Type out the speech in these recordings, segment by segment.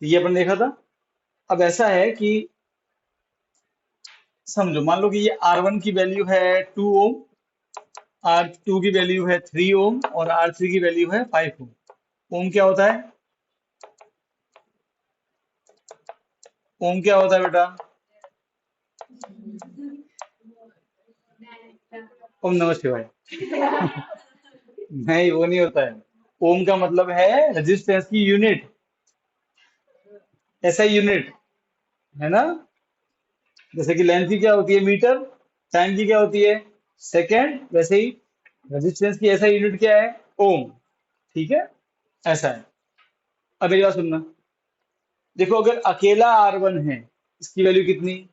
ये अपन देखा था। अब ऐसा है कि समझो, मान लो कि ये R1 की वैल्यू है 2 ओम, R2 की वैल्यू है 3 ओम और R3 की वैल्यू है 5 ओम। ओम क्या होता है? ओम क्या होता है बेटा? ओम नमः शिवाय। नहीं, वो नहीं होता है। ओम का मतलब है रेजिस्टेंस की यूनिट, ऐसा यूनिट, है ना? जैसे कि लेंथ की क्या होती है? मीटर। टाइम की क्या होती है? सेकेंड। वैसे ही रेजिस्टेंस की ऐसा यूनिट क्या है? ओम। ठीक है, ऐसा है। अब मेरी बात सुनना। देखो, अगर अकेला R1 है, इसकी वैल्यू कितनी?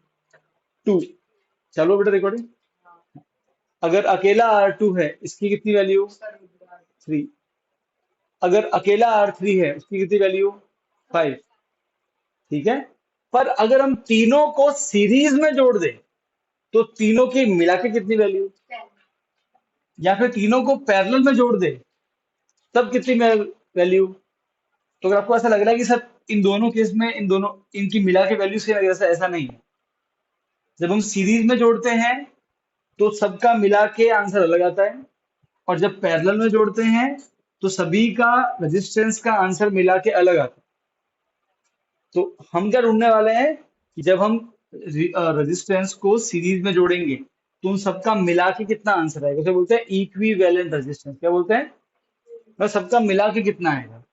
2। चलो बेटा रिकॉर्डिंग। अगर अकेला R2 है, इसकी कितनी वैल्यू? 3। अगर अकेला R3 है, उसकी कितनी वैल्यू? 5। ठीक है। पर अगर हम तीनों को सीरीज में जोड़ दें, तो तीनों की मिला के कितनी वैल्यू? या फिर तीनों को पैरेलल में जोड़ दे, तब कितनी वैल्यू? तो अगर आपको ऐसा लग रहा है कि सर इन दोनों केस में इन दोनों इनकी मिला के वैल्यू सेम है, ऐसा ऐसा नहीं है। जब हम सीरीज में जोड़ते हैं तो सबका मिला के आंसर अलग आता है, और जब पैरेलल में जोड़ते हैं तो सभी का रेजिस्टेंस का आंसर मिला के अलग आता है। तो हम क्या ढूंढने वाले हैं कि जब हम रेजिस्टेंस को सीरीज में जोड़ेंगे तो उन सबका मिला के कितना आंसर आएगा, उसे बोलते हैं इक्विवेलेंट रेजिस्टेंस। क्या बोलते हैं? मतलब सबका मिला के कितना आएगा।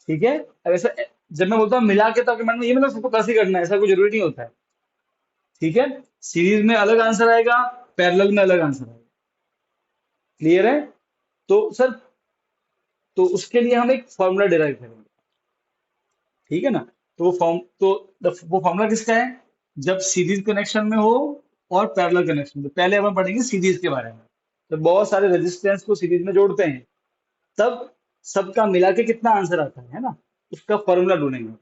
ठीक है। अब ऐसा, जब मैं बोलता हूँ मिला के, तो आपके मन में ये मतलब सबको प्लस ही करना है, ऐसा कोई जरूरी नहीं होता है। ठीक है। सीरीज में अलग आंसर आएगा, पैरेलल में अलग आंसर आएगा। क्लियर है? तो सर, तो उसके लिए हम एक फॉर्मूला डिराइव करेंगे। ठीक है ना? तो वो फॉर्मूला किसका है? जब सीरीज कनेक्शन में हो और पैरेलल कनेक्शन में। पहले अपन पढ़ेंगे सीरीज के बारे में। तो बहुत सारे रेजिस्टेंस को सीरीज में जोड़ते हैं, तब सबका मिला के कितना आंसर आता है ना, उसका फॉर्मूला ढूंढेंगे।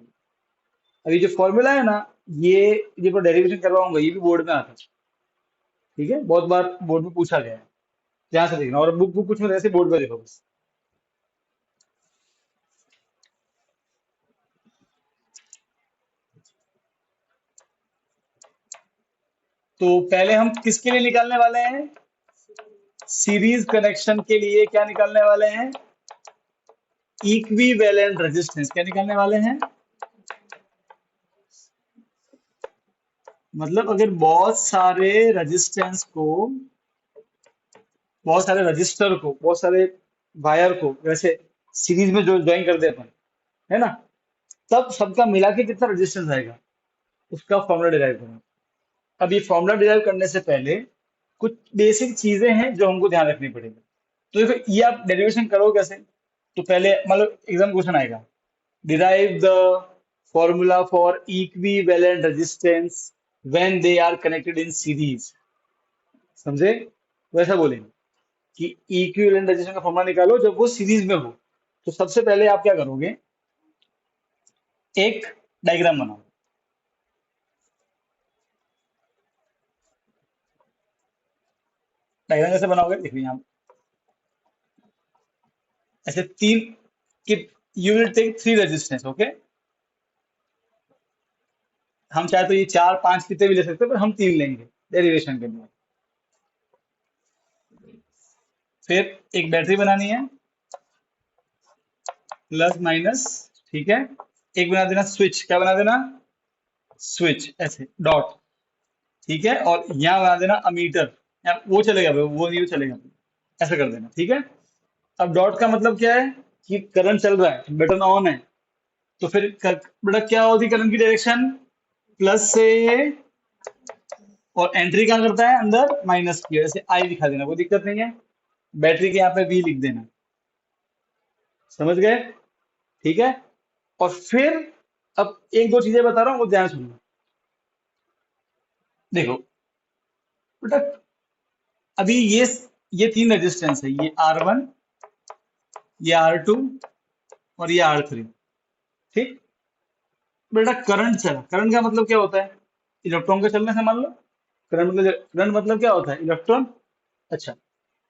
अभी जो फॉर्मूला है ना, ये ये मैं डेरिवेशन करवाऊंगा, ये भी बोर्ड में आता है। ठीक है, बहुत बार बोर्ड में पूछा गया है। ध्यान से देखना, और बुक बुक कुछ में ऐसे बोर्ड में देखो बस। तो पहले हम किसके लिए निकालने वाले हैं? सीरीज कनेक्शन के लिए क्या निकालने वाले हैं? Equivalent resistance. क्या निकालने वाले हैं? मतलब अगर बहुत सारे रजिस्टर को, बहुत सारे वायर को वैसे सीरीज में जो ज्वाइन कर दे अपन, है ना, तब सबका मिला के कितना रेजिस्टेंस आएगा, उसका फॉर्मूला डिराइव करें। अब ये फॉर्मूला डिराइव करने से पहले कुछ बेसिक चीजें हैं जो हमको ध्यान रखनी पड़ेगी। तो देखो, ये आप डेरिवेशन करो कैसे? तो पहले मतलब एग्जाम क्वेश्चन आएगा, derive the formula for equivalent resistance when they are connected in series. समझे? वैसा बोलेंगे कि इक्विवेलेंट रेजिस्टेंस का फॉर्मूला निकालो जब वो सीरीज में हो। तो सबसे पहले आप क्या करोगे? एक डायग्राम बनाओ। डायग्राम कैसे बनाओगे? देखो यहाँ ऐसे तीन कि you will take 3 resistance. Okay, हम चाहे तो ये 4 5 कितने भी ले सकते हैं, पर हम 3 लेंगे डेरिवेशन के लिए। फिर एक बैटरी बनानी है, प्लस माइनस। ठीक है। एक बना देना स्विच। क्या बना देना? स्विच, ऐसे डॉट। ठीक है। और यहाँ बना देना अमीटर। वो चलेगा भाई, वो नहीं चलेगा, ऐसा कर देना। ठीक है। अब डॉट का मतलब क्या है? कि करंट चल रहा है, बटन ऑन है। तो फिर बेटा क्या होती करंट की डायरेक्शन? प्लस से। और एंट्री क्या करता है? अंदर माइनस की, ऐसे आई दिखा देना, कोई दिक्कत नहीं है। बैटरी के यहाँ पे वी लिख देना। समझ गए? ठीक है। और फिर अब एक दो चीजें बता रहा हूँ, वो ध्यान सुनना। देखो बेटा, अभी ये 3 रेजिस्टेंस है, ये R1, ये R2 और ये R3। ठीक। बेटा करंट चला, करंट का मतलब क्या होता है? इलेक्ट्रॉन का चलने से मान लो। करंट मतलब क्या होता है? इलेक्ट्रॉन। अच्छा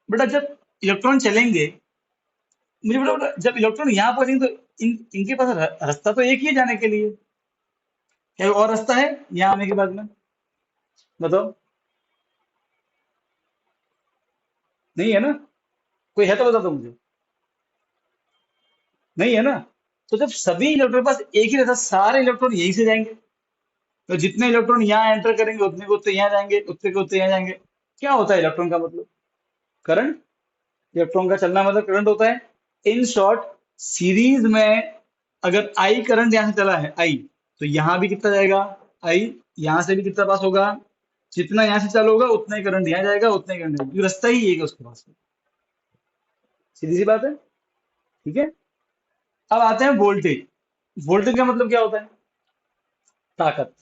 बेटा, जब इलेक्ट्रॉन चलेंगे, मुझे बेटा जब इलेक्ट्रॉन यहाँ पहुंचेंगे तो इनके पास रास्ता तो एक ही है जाने के लिए। क्या कोई और रास्ता है यहाँ आने के बाद में? बताओ। नहीं है ना? कोई है तो बता दो मुझे। नहीं है ना? तो जब सभी इलेक्ट्रॉन के पास एक ही रास्ता, सारे इलेक्ट्रॉन यहीं से जाएंगे, तो जितने इलेक्ट्रॉन यहाँ एंटर करेंगे उतने को उतने यहाँ जाएंगे, उतने को उतने यहाँ जाएंगे। क्या होता है इलेक्ट्रॉन का मतलब? करंट। इलेक्ट्रॉन का चलना मतलब करंट होता है। इन शॉर्ट, सीरीज में अगर आई करंट यहाँ से चला है, आई, तो यहाँ भी कितना जाएगा? आई। यहाँ से भी कितना पास होगा? जितना यहाँ से चालू होगा उतना ही करंट यहाँ जाएगा, उतना ही करंट जाएगा, क्योंकि रास्ता ही एक है उसके पास। सीधी सी बात है। ठीक है। अब आते हैं वोल्टेज। वोल्टेज का मतलब क्या होता है? ताकत।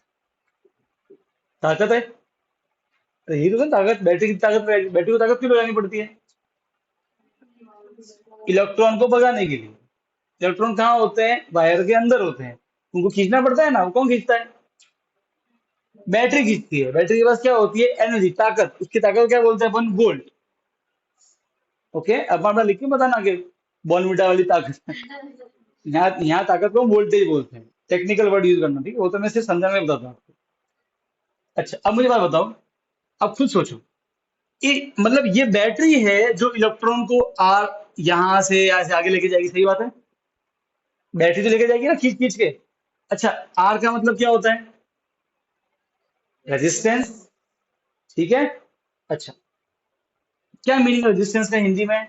ताकत है तो यही तो है ताकत। बैटरी की ताकत, बैटरी को ताकत क्यों लगानी पड़ती है? इलेक्ट्रॉन को भगाने के लिए। इलेक्ट्रॉन कहाँ होते हैं? वायर के अंदर होते हैं। उनको खींचना पड़ता है ना, वो कौन खींचता है? बैटरी खींचती है। बैटरी के पास क्या होती है? एनर्जी, ताकत। उसकी ताकत को क्या बोलते हैं अपन? वोल्ट। ओके, अब अपना लिख के बताना कि बॉर्नविटा वाली ताकत। यहाँ ताकत को वोल्टेज बोलते हैं। टेक्निकल वर्ड यूज करना, ठीक है? वो तो मैं सिर्फ समझाने में बताता हूँ आपको। अच्छा, अब मुझे बात बताओ। अब खुद सोचो। मतलब ये बैटरी है जो इलेक्ट्रॉन को आर यहाँ से आगे लेके जाएगी, सही बात है? बैटरी तो लेके जाएगी ना खींच खींच के। अच्छा, आर का मतलब क्या होता है? रेजिस्टेंस। ठीक है। अच्छा, क्या मीनिंग रेजिस्टेंस का हिंदी में?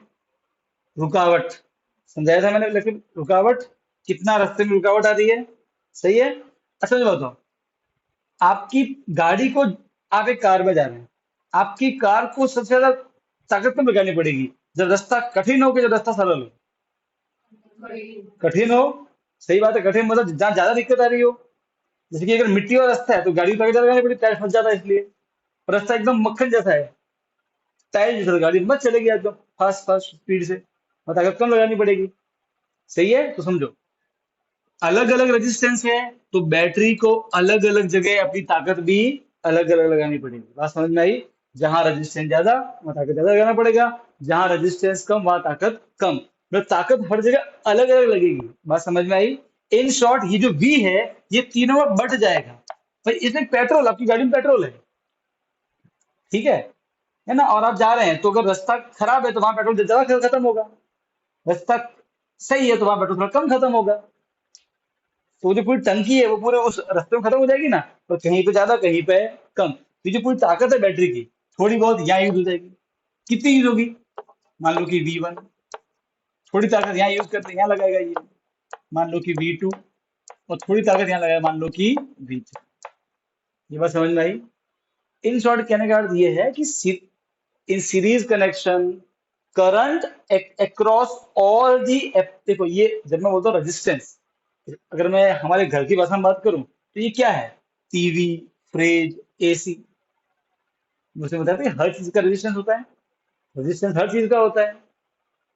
रुकावट। समझाया था मैंने, लेकिन रुकावट कितना रास्ते में रुकावट आ रही है। सही है। अच्छा मुझे बताओ, आपकी गाड़ी को, आप एक कार में जा रहे हैं, आपकी कार को सबसे ज्यादा ताकत कब लगानी पड़ेगी? जब रास्ता कठिन हो कि जब रास्ता सरल हो? कठिन हो। सही बात है, कठिन मतलब जहाँ ज्यादा दिक्कत आ रही हो। जैसे कि अगर मिट्टी वाला रास्ता है तो गाड़ी को आगे ज्यादा लगानी पड़ेगी, टायर फंस जाता है इसलिए। और रास्ता एकदम मक्खन जैसा है, टायर जैसा, तो गाड़ी मत चलेगी एकदम फास्ट फास्ट स्पीड से, और ताकत कम लगानी पड़ेगी। सही है, तो समझो, अलग अलग रेजिस्टेंस है, तो बैटरी को अलग अलग जगह अपनी ताकत भी अलग अलग लगानी पड़ेगी। बात समझ में आई? जहां रेजिस्टेंस ज्यादा वहां ताकत ज्यादा लगाना पड़ेगा, जहां रेजिस्टेंस कम वहां ताकत कम। मतलब ताकत हर जगह अलग अलग लगेगी। बात समझ में आई? इन शॉर्ट, ये जो वी है, ये तीनों में बट जाएगा। भाई इसमें पेट्रोल, आपकी गाड़ी में पेट्रोल है, ठीक है ना? और आप जा रहे हैं, तो अगर रास्ता खराब है तो वहां पेट्रोल ज्यादा खत्म होगा। रास्ता सही है तो वहां पेट्रोल थोड़ा कम खत्म होगा। तो वो जो पूरी टंकी है वो पूरे उस रास्ते में खत्म हो जाएगी ना, तो कहीं पे ज्यादा कहीं पे कम। तो ये जो पूरी ताकत है बैटरी की, थोड़ी बहुत यहाँ यूज हो जाएगी। कितनी यूज होगी? मान लो कि V1। थोड़ी ताकत यहाँ यूज करते यहाँ लगाएगा ये, मान लो कि V2। और थोड़ी ताकत यहाँ लगाएगा, मान लो कि V3। ये बात समझ में आई? इन शॉर्ट कहने का अर्थ ये है कि इन series connection, current across all the, देखो ये जब मैं बोलता हूँ रेजिस्टेंस, अगर मैं हमारे घर की भाषा में बात करूं तो ये क्या है? TV, fridge, AC. मुझे बताते हैं हर चीज का रेजिस्टेंस होता है। रेजिस्टेंस हर चीज का होता है।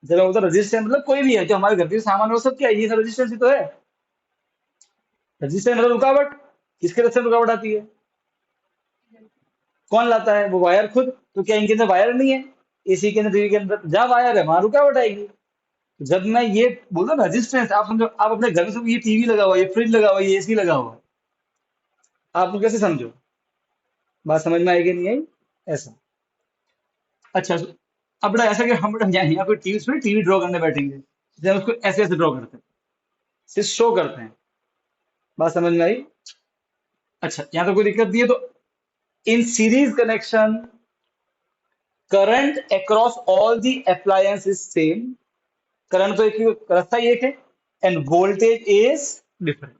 जब मैं बोलता हूँ रेजिस्टेंस मतलब कोई भी है जो हमारे घर के सामान है वो सब क्या है? ये सब रेजिस्टेंस ही तो है। रेजिस्टेंस मतलब रुकावट। किसके रास्ते में रुकावट आती है? कौन लाता है? वो वायर खुद। तो क्या इनके अंदर वायर नहीं है? एसी के अंदर, टीवी के अंदर जहाँ वायर है वहां रुकावट आएगी। जब मैं ये बोल रहा हूँ रेजिस्टेंस, आप समझो, आप अपने घर में सब ये टीवी लगा हुआ है, ये फ्रिज लगा हुआ है, ये एसी लगा हुआ है, आप लोग कैसे समझो? बात समझ में आएगी नहीं आई? ऐसा। अच्छा, अब बड़ा ऐसा कि हम बड़ा यहाँ पे टीवी, उसमें टीवी ड्रॉ करने बैठेंगे, जैसे हम उसको ऐसे ऐसे ड्रॉ करते हैं, सिर्फ शो करते हैं। बात समझ में आई? अच्छा, यहाँ तो कोई दिक्कत नहीं है। तो इन series connection, current across all the appliance is same. Current तो एक ही, रास्ता ही एक है, एंड वोल्टेज इज डिफरेंट।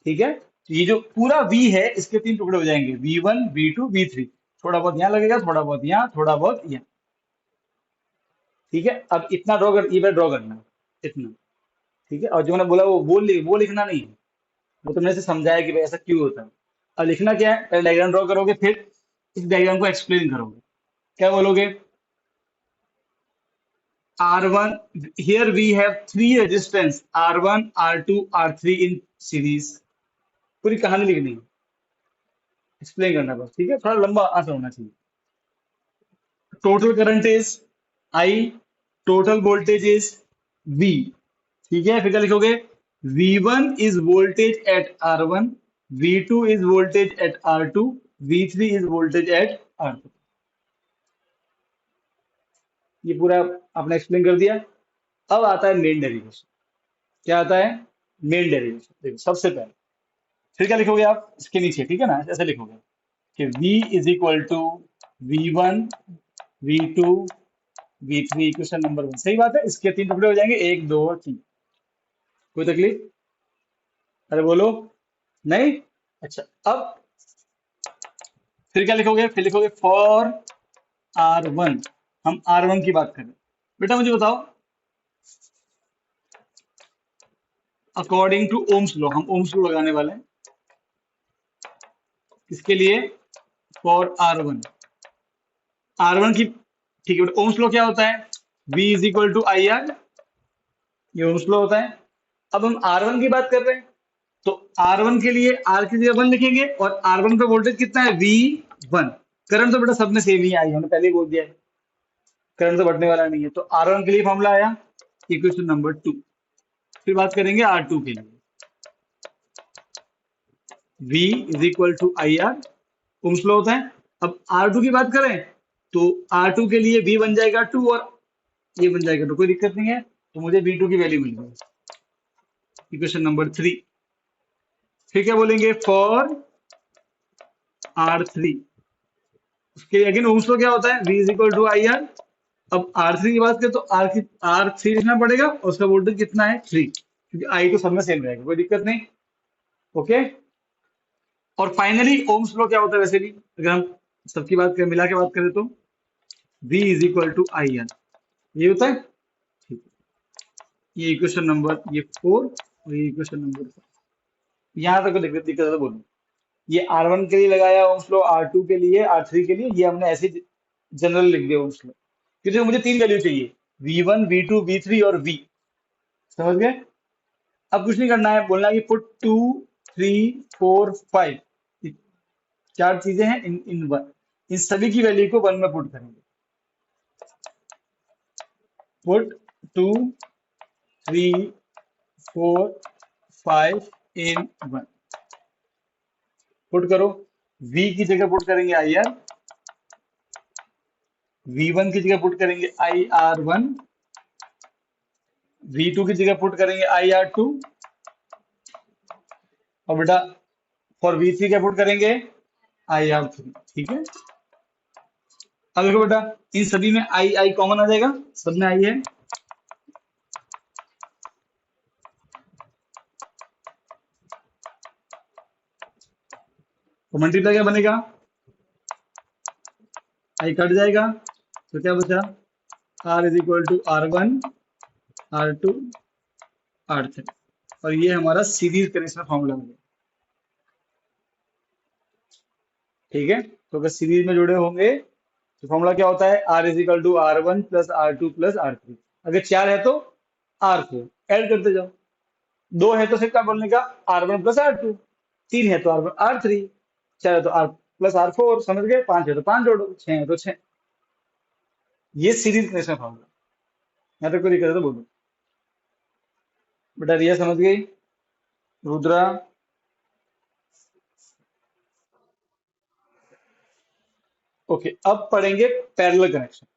ठीक है, तो ये जो पूरा V है इसके तीन टुकड़े हो जाएंगे, V1, V2, V3। थोड़ा बहुत यहाँ लगेगा, थोड़ा बहुत यहाँ, थोड़ा बहुत यहाँ। ठीक है, अब इतना ड्रॉ कर, ये ड्रॉ करना है, इतना। ठीक है, और जो मैंने बोला वो लिखना नहीं है। वो तो मैंने से समझाया कि भाई ऐसा क्यों होता है। अब लिखना क्या है? पहले डायग्राम ड्रॉ करोगे, फिर इस डायग्राम को एक्सप्लेन करोगे। क्या बोलोगे? R1, here we have three resistance, R1, R2, R3 in series। पूरी कहानी लिखनी है, एक्सप्लेन करना है बस। ठीक है, थोड़ा लंबा आंसर होना चाहिए। Total current is I, total voltage is V, ठीक है, फिर क्या लिखोगे? V1 is voltage at R1, V2 is voltage at R2, V3 is voltage at R3। ये पूरा आपने एक्सप्लेन कर दिया। अब आता है मेन डेरिवेशन। क्या आता है? Main derivation. देखो सबसे पहले फिर क्या लिखोगे आप इसके नीचे, ठीक है ना, ऐसे लिखोगे कि V is equal to V1, V2, V3 equation number 1। सही बात है, इसके तीन टुकड़े हो जाएंगे, 1 2 और 3। कोई तकलीफ? अरे बोलो। नहीं? अच्छा, अब फिर क्या लिखोगे? फिर लिखोगे फॉर R1। हम R1 की बात करें। बेटा मुझे बताओ, अकॉर्डिंग टू ओम्स लॉ, हम ओम्स लॉ लगाने वाले हैं किसके लिए? For R1। R1 की, ठीक है बेटा, ओम्स लॉ क्या होता है? V is equal to I R, ये ओम्स लॉ होता है। अब हम R1 की बात कर रहे हैं, तो R1 के लिए R की जगह 1 लिखेंगे, और R1 पे वोल्टेज कितना है? V1। करंट तो बेटा सब में सेम ही आई, हमने पहले ही बोल दिया है, करंट तो बढ़ने वाला नहीं है। तो R1 के लिए फॉर्मूला आया इक्वेशन नंबर 2। फिर बात करेंगे R2 के लिए। V is equal to I R, Ohm's law होता है। अब R2 की बात करें, तो R2 के लिए V बन जाएगा 2, और ये बन जाएगा 2, कोई दिक्कत नहीं है। तो मुझे V2 की वैल्यू मिल गई, इक्वेशन नंबर 3। फिर क्या बोलेंगे? For R3। उसके अगेन ओम्स लॉ क्या होता है? V is equal to I R. अब R3 की बात करें, तो R3 लिखना पड़ेगा, और उसका वोल्टेज कितना है? 3, क्योंकि आई तो सब में सेम रहेगा, कोई दिक्कत नहीं। ओके। और फाइनली ओम्स लॉ क्या होता है वैसे भी, अगर हम सबकी बात करें, मिला के बात करें, तो V is equal to I R, ये होता है। ठीक है, ये इक्वेशन नंबर ये 4, और ये इक्वेशन नंबर 5। यहाँ तक दिक्कत दिक्कत है तो बोलो। ये R1 के लिए लगाया ओम्स लॉ, R2 के लिए, R3 के लिए, ये हमने ऐसे जनरल लिख दिया ओम्स लॉ, क्योंकि मुझे 3 वैल्यू चाहिए, V1 V2 V3 और V। समझ गए? अब कुछ नहीं करना है, बोलना है कि पुट 2 3 4 5, चार चीजें हैं, इन इन वन, इन सभी की वैल्यू को 1 में पुट करेंगे। पुट 2 3 4 5 इन 1, पुट करो। V की जगह पुट करेंगे आई आर, V1 की जगह पुट करेंगे आई आर 1, V2 की जगह पुट करेंगे आई आर 2, और बेटा फॉर V3 क्या पुट करेंगे? I R 3। ठीक है, अब देखो बेटा, इन सभी में आई आई कॉमन आ जाएगा, सब में आई है। तो मल्टीप्लाई क्या बनेगा? आई कट जाएगा, तो क्या बचा? R is equal to R1 R2 R3, और ये हमारा सीरीज कनेक्शन फॉर्मूला हो गया। ठीक है, तो अगर सीरीज में जुड़े होंगे तो फॉर्मूला क्या होता है? R is equal to R1 plus R2 plus R3। अगर 4 है तो R4 ऐड करते जाओ, 2 है तो फिर क्या बोलने का? R1 प्लस R2, 3 है तो R1 R3, 4 है तो R प्लस R4, समझ गए? 5 है तो 5 जोड़ो, 6 है तो 6। ये सीरीज कनेक्शन फॉर्मूला। यहाँ तक कोई दिक्कत है तो बोलो। बेटा रिया समझ गई? रुद्रा? ओके, अब पढ़ेंगे पैरेलल कनेक्शन।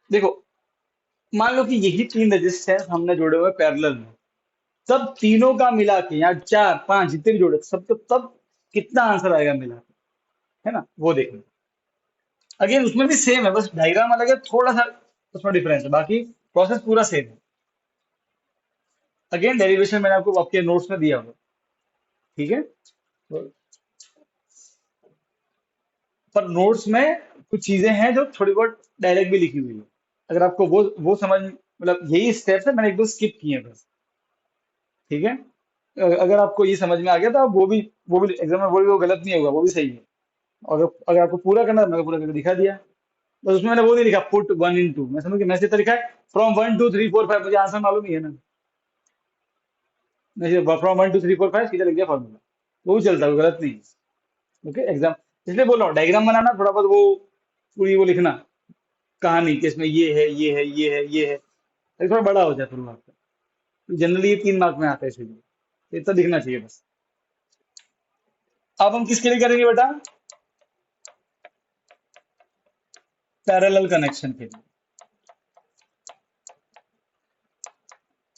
देखो, मान लो कि यही 3 रेजिस्टेंस हमने जोड़े हुए पैरेलल में, तब तीनों का मिला के, यहाँ 4 5 जितने भी जोड़े सब, तो तब कितना आंसर आएगा मिला के, है ना, वो देखना। अगेन उसमें भी सेम है, बस डायग्राम अलग है, थोड़ा सा उसमें डिफरेंस है, बाकी प्रोसेस पूरा सेम है। अगेन डेरिवेशन मैंने आपको आपके नोट्स में दिया होगा, ठीक है। तो पर नोट्स में कुछ चीजें हैं जो थोड़ी बहुत डायरेक्ट भी लिखी हुई है, अगर आपको वो समझ, मतलब यही स्टेप्स है, मैंने एक दो स्किप किए हैं बस। ठीक है, अगर आपको ये समझ में आ गया तो आप वो भी एग्जाम में, वो गलत नहीं होगा, वो भी सही है। और अगर आपको पूरा करना है, मैंने पूरा करके दिखा दिया। बस उसमें मैंने वो नहीं लिखा पुट 1 इन 2, मैं समझ गया, मैंने तो लिखा है फ्रॉम 1 2 3 4 5, मुझे आंसर मालूम ही है ना, मैं फ्रॉम 1 2 3 4 5 सीधा लिख दिया फॉर्मूला, वो भी चलता है, वो गलत नहीं है। ओके, एग्जाम इसलिए बोल रहा हूँ, डायग्राम बनाना थोड़ा बहुत वो पूरी वो लिखना, कहानी कि इसमें ये है ये है ये है ये है, ताकि थोड़ा बड़ा हो जाए फिर आपका। जनरली ये 3 मार्क में आता है इसलिए, तो इतना दिखना चाहिए बस। अब हम किसके लिए करेंगे बेटा? पैरेलल कनेक्शन के लिए।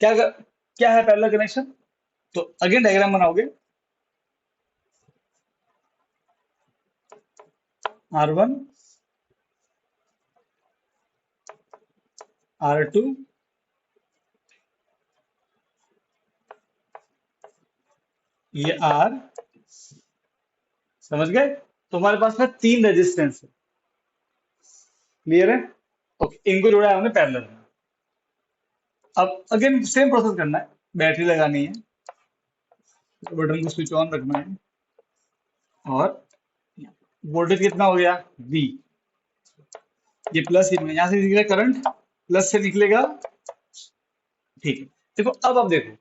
क्या क्या है पैरेलल कनेक्शन? तो अगेन डायग्राम बनाओगे, R1 R2 ये R, समझ गए? तो हमारे पास में 3 रेजिस्टेंस है, क्लियर है? ओके, इनको जोड़ा है हमने पैरेलल में। अब अगेन सेम प्रोसेस करना है, बैटरी लगानी है, तो बटन को स्विच ऑन रखना है, और वोल्टेज कितना हो गया? V। ये प्लस, यहां से निकलेगा करंट, प्लस से निकलेगा, ठीक है। देखो अब आप देखो,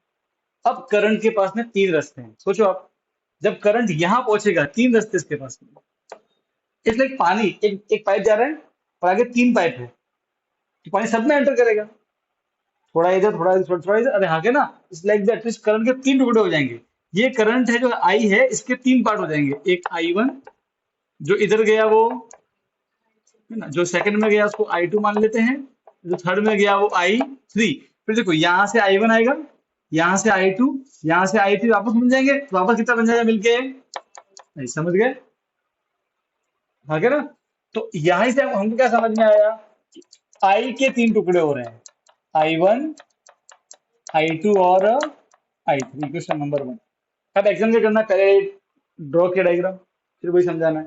अब करंट के पास में 3 रास्ते हैं। सोचो आप, जब करंट यहां पहुंचेगा, 3 रास्ते इसके पास में, इसलिए पानी एक एक पाइप जा रहा है और आगे 3 पाइप है, तो पानी सब में एंटर करेगा, थोड़ा इधर थोड़ा इधर थोड़ा इधर, अरे हाँ के ना, इस लाइक दैट, इस करंट के 3 टुकड़े हो जाएंगे। ये करंट है जो आई है, इसके 3 पार्ट हो जाएंगे। एक I1 जो इधर गया वो, है ना, जो सेकंड में गया उसको I2 मान लेते हैं, जो थर्ड में गया वो I3। फिर देखो यहाँ से I1 आएगा, यहाँ से I2, यहाँ से I3 वापस बन जाएंगे, तो वापस कितना बन जाएगा मिलके? नहीं, समझ गए? हाँ क्या ना? तो यहां से हमको क्या समझ में आया? आई के 3 टुकड़े हो रहे हैं, I1 I2 और I3। Question number 1। अब एग्जाम क्या करना है, पहले ड्रॉ किया डायग्राम, फिर वही समझाना है,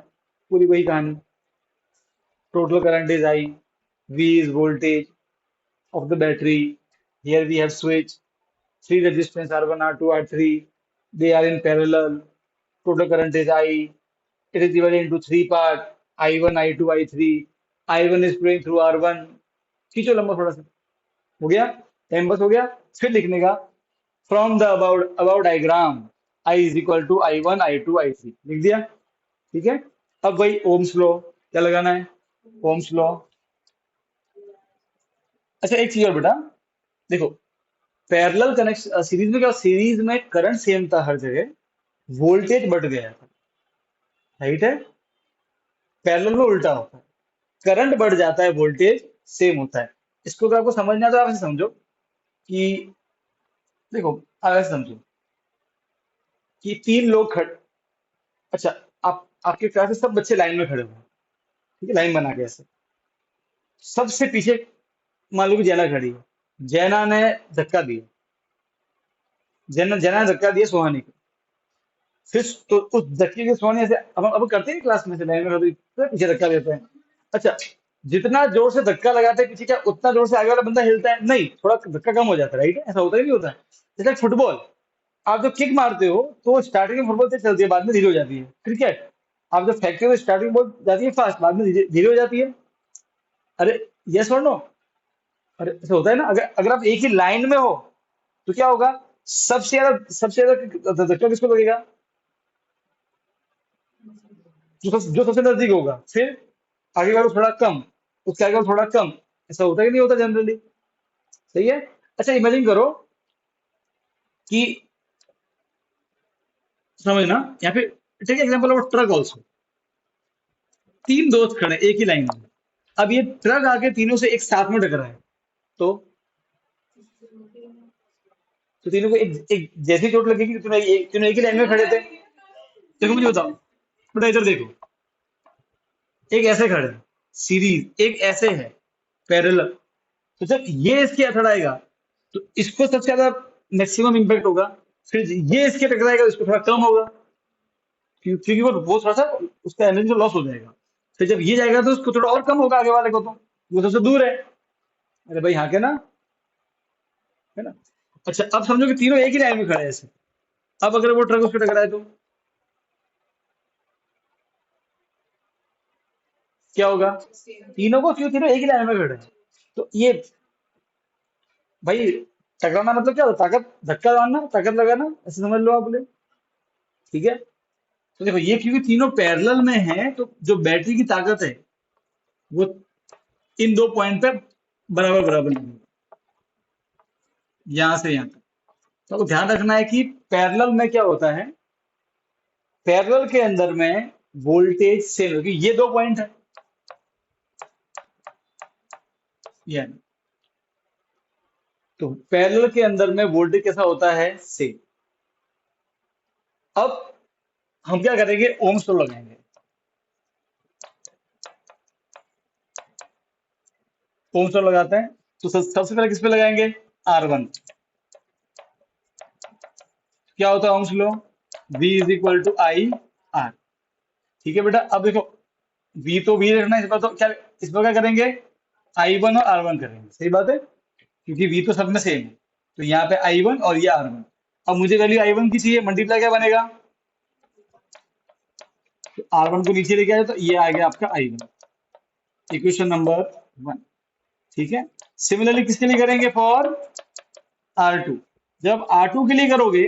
पूरी वही कहानी। Total current is I, V is voltage of the battery, here we have switch, 3 resistance R1 R2 R3, they are in parallel, total current is I, it is divided into 3 part, I1 I2 I3, I1 is flowing through R1। खींचो लंबा थोड़ा सा, हो गया? Time बस हो गया। फिर लिखने का, from the about diagram I is equal to I1 I2 I3, लिख दिया, ठीक है। अब वही ओम्स लॉ, क्या लगाना है? Ohm's law. अच्छा एक चीज और बेटा, देखो, पैरेलल कनेक्शन सीरीज में क्या, सीरीज में करंट सेम था हर जगह, वोल्टेज बढ़ गया था, राइट है? पैरेलल में उल्टा होता है, करंट बढ़ जाता है, वोल्टेज सेम होता है। इसको अगर आपको समझना है तो आप ऐसे समझो कि, देखो आप ऐसे समझो कि 3 लोग खड़े, अच्छा, आप आपके क्लास में सब बच्चे लाइन में खड़े हुए हैं, ठीक है, लाइन बना के ऐसे, सबसे पीछे मान लो कि जैना खड़ी है, जैना ने धक्का दिया, जैना ने धक्का दिया सोहानी को, फिर तो उस धक्के के सोहानी ऐसे, अब करते हैं क्लास में से लाइन में खड़े तो पीछे धक्का देते हैं। अच्छा, जितना जोर से धक्का लगाते हैं पीछे, क्या उतना जोर से आगे वाला बंदा हिलता है? नहीं, थोड़ा धक्का कम हो जाता है, राइट? ऐसा होता ही नहीं होता है। जैसे फुटबॉल, आप जब किक मारते हो तो स्टार्टिंग में फुटबॉल तेज चलती है, बाद में धीरे हो जाती है। क्रिकेट, आप जब फेंकते हो स्टार्टिंग बॉल जाती है फास्ट, बाद में धीरे धीरे हो जाती है। अरे यस और नो? अरे ऐसा होता है ना, अगर अगर आप एक ही लाइन में हो तो क्या होगा? सबसे ज्यादा धक्का किसको लगेगा? जो सबसे नजदीक होगा, फिर आगे वाला थोड़ा कम, उसके आगे वाला थोड़ा कम। ऐसा होता ही नहीं होता जनरली, सही है? अच्छा इमेजिन करो कि, समझना यहाँ पे, take example of truck also. 3 दोस्त खड़े एक ही लाइन में, अब ये ट्रक आके तीनों से एक साथ में टकरा है, तो तीनों को एक जैसी चोट लगेगी कि तीनों एक ही लाइन में खड़े थे। देखो मुझे बताओ बेटा, इधर देखो, एक ऐसे खड़े हैं सीरीज, एक ऐसे है पैरेलल, तो जब ये इसके अथड़ाएगा तो इसको सबसे ज्यादा मैक्सिमम इम्पैक्ट होगा, फिर ये इसके टकराएगा तो इसको थोड़ा कम होगा, क्योंकि वो थोड़ा सा उसका एनर्जी लॉस हो जाएगा। फिर जब ये जाएगा तो उसको थोड़ा और कम होगा आगे वाले को, तो वो सबसे दूर है। अरे भाई हाँ के ना, है ना? अच्छा अब समझो कि तीनों एक ही लाइन में खड़े हैं ऐसे, अब अगर वो ट्रक उस पर टकराए तो क्या होगा? तीनों को, क्यों तीनों एक ही लाइन में खड़े हैं, तो ये, भाई टकराना मतलब क्या होता है? ताकत, धक्का मारना, ताकत लगाना, ऐसे समझ लो आप लोग, ठीक है? तो देखो ये क्योंकि तीनों पैरेलल में हैं, तो जो बैटरी की ताकत है वो इन 2 पॉइंट पे बराबर बराबर नहीं है। यहां से यहां तक। तो आपको ध्यान रखना है कि पैरेलल में क्या होता है, पैरेलल के अंदर में वोल्टेज सेम होगी। ये दो पॉइंट है, ये है। तो पैरेलल के अंदर में वोल्टेज कैसा होता है, सेम। अब हम क्या करेंगे, ओम्स लॉ लगाएंगे। ओम्स लॉ लगाते हैं, तो सबसे पहले किस पे लगाएंगे, R1। क्या होता है Ohm's law, V is equal to I R. ठीक है बेटा, अब देखो V तो V रखना है, इस बार तो क्या, इस बार क्या करेंगे, I1 और R1 करेंगे, सही बात है, क्योंकि V तो सब में सेम है। तो यहाँ पे I1 और ये R1। अब मुझे वैल्यू I1 की चाहिए, मल्टीप्लाई क्या बनेगा, तो R1 को नीचे लेके आए तो ये आ गया आपका I1, इक्वेशन नंबर 1। ठीक है, सिमिलरली किसके लिए करेंगे, फॉर R2। जब R2 के लिए करोगे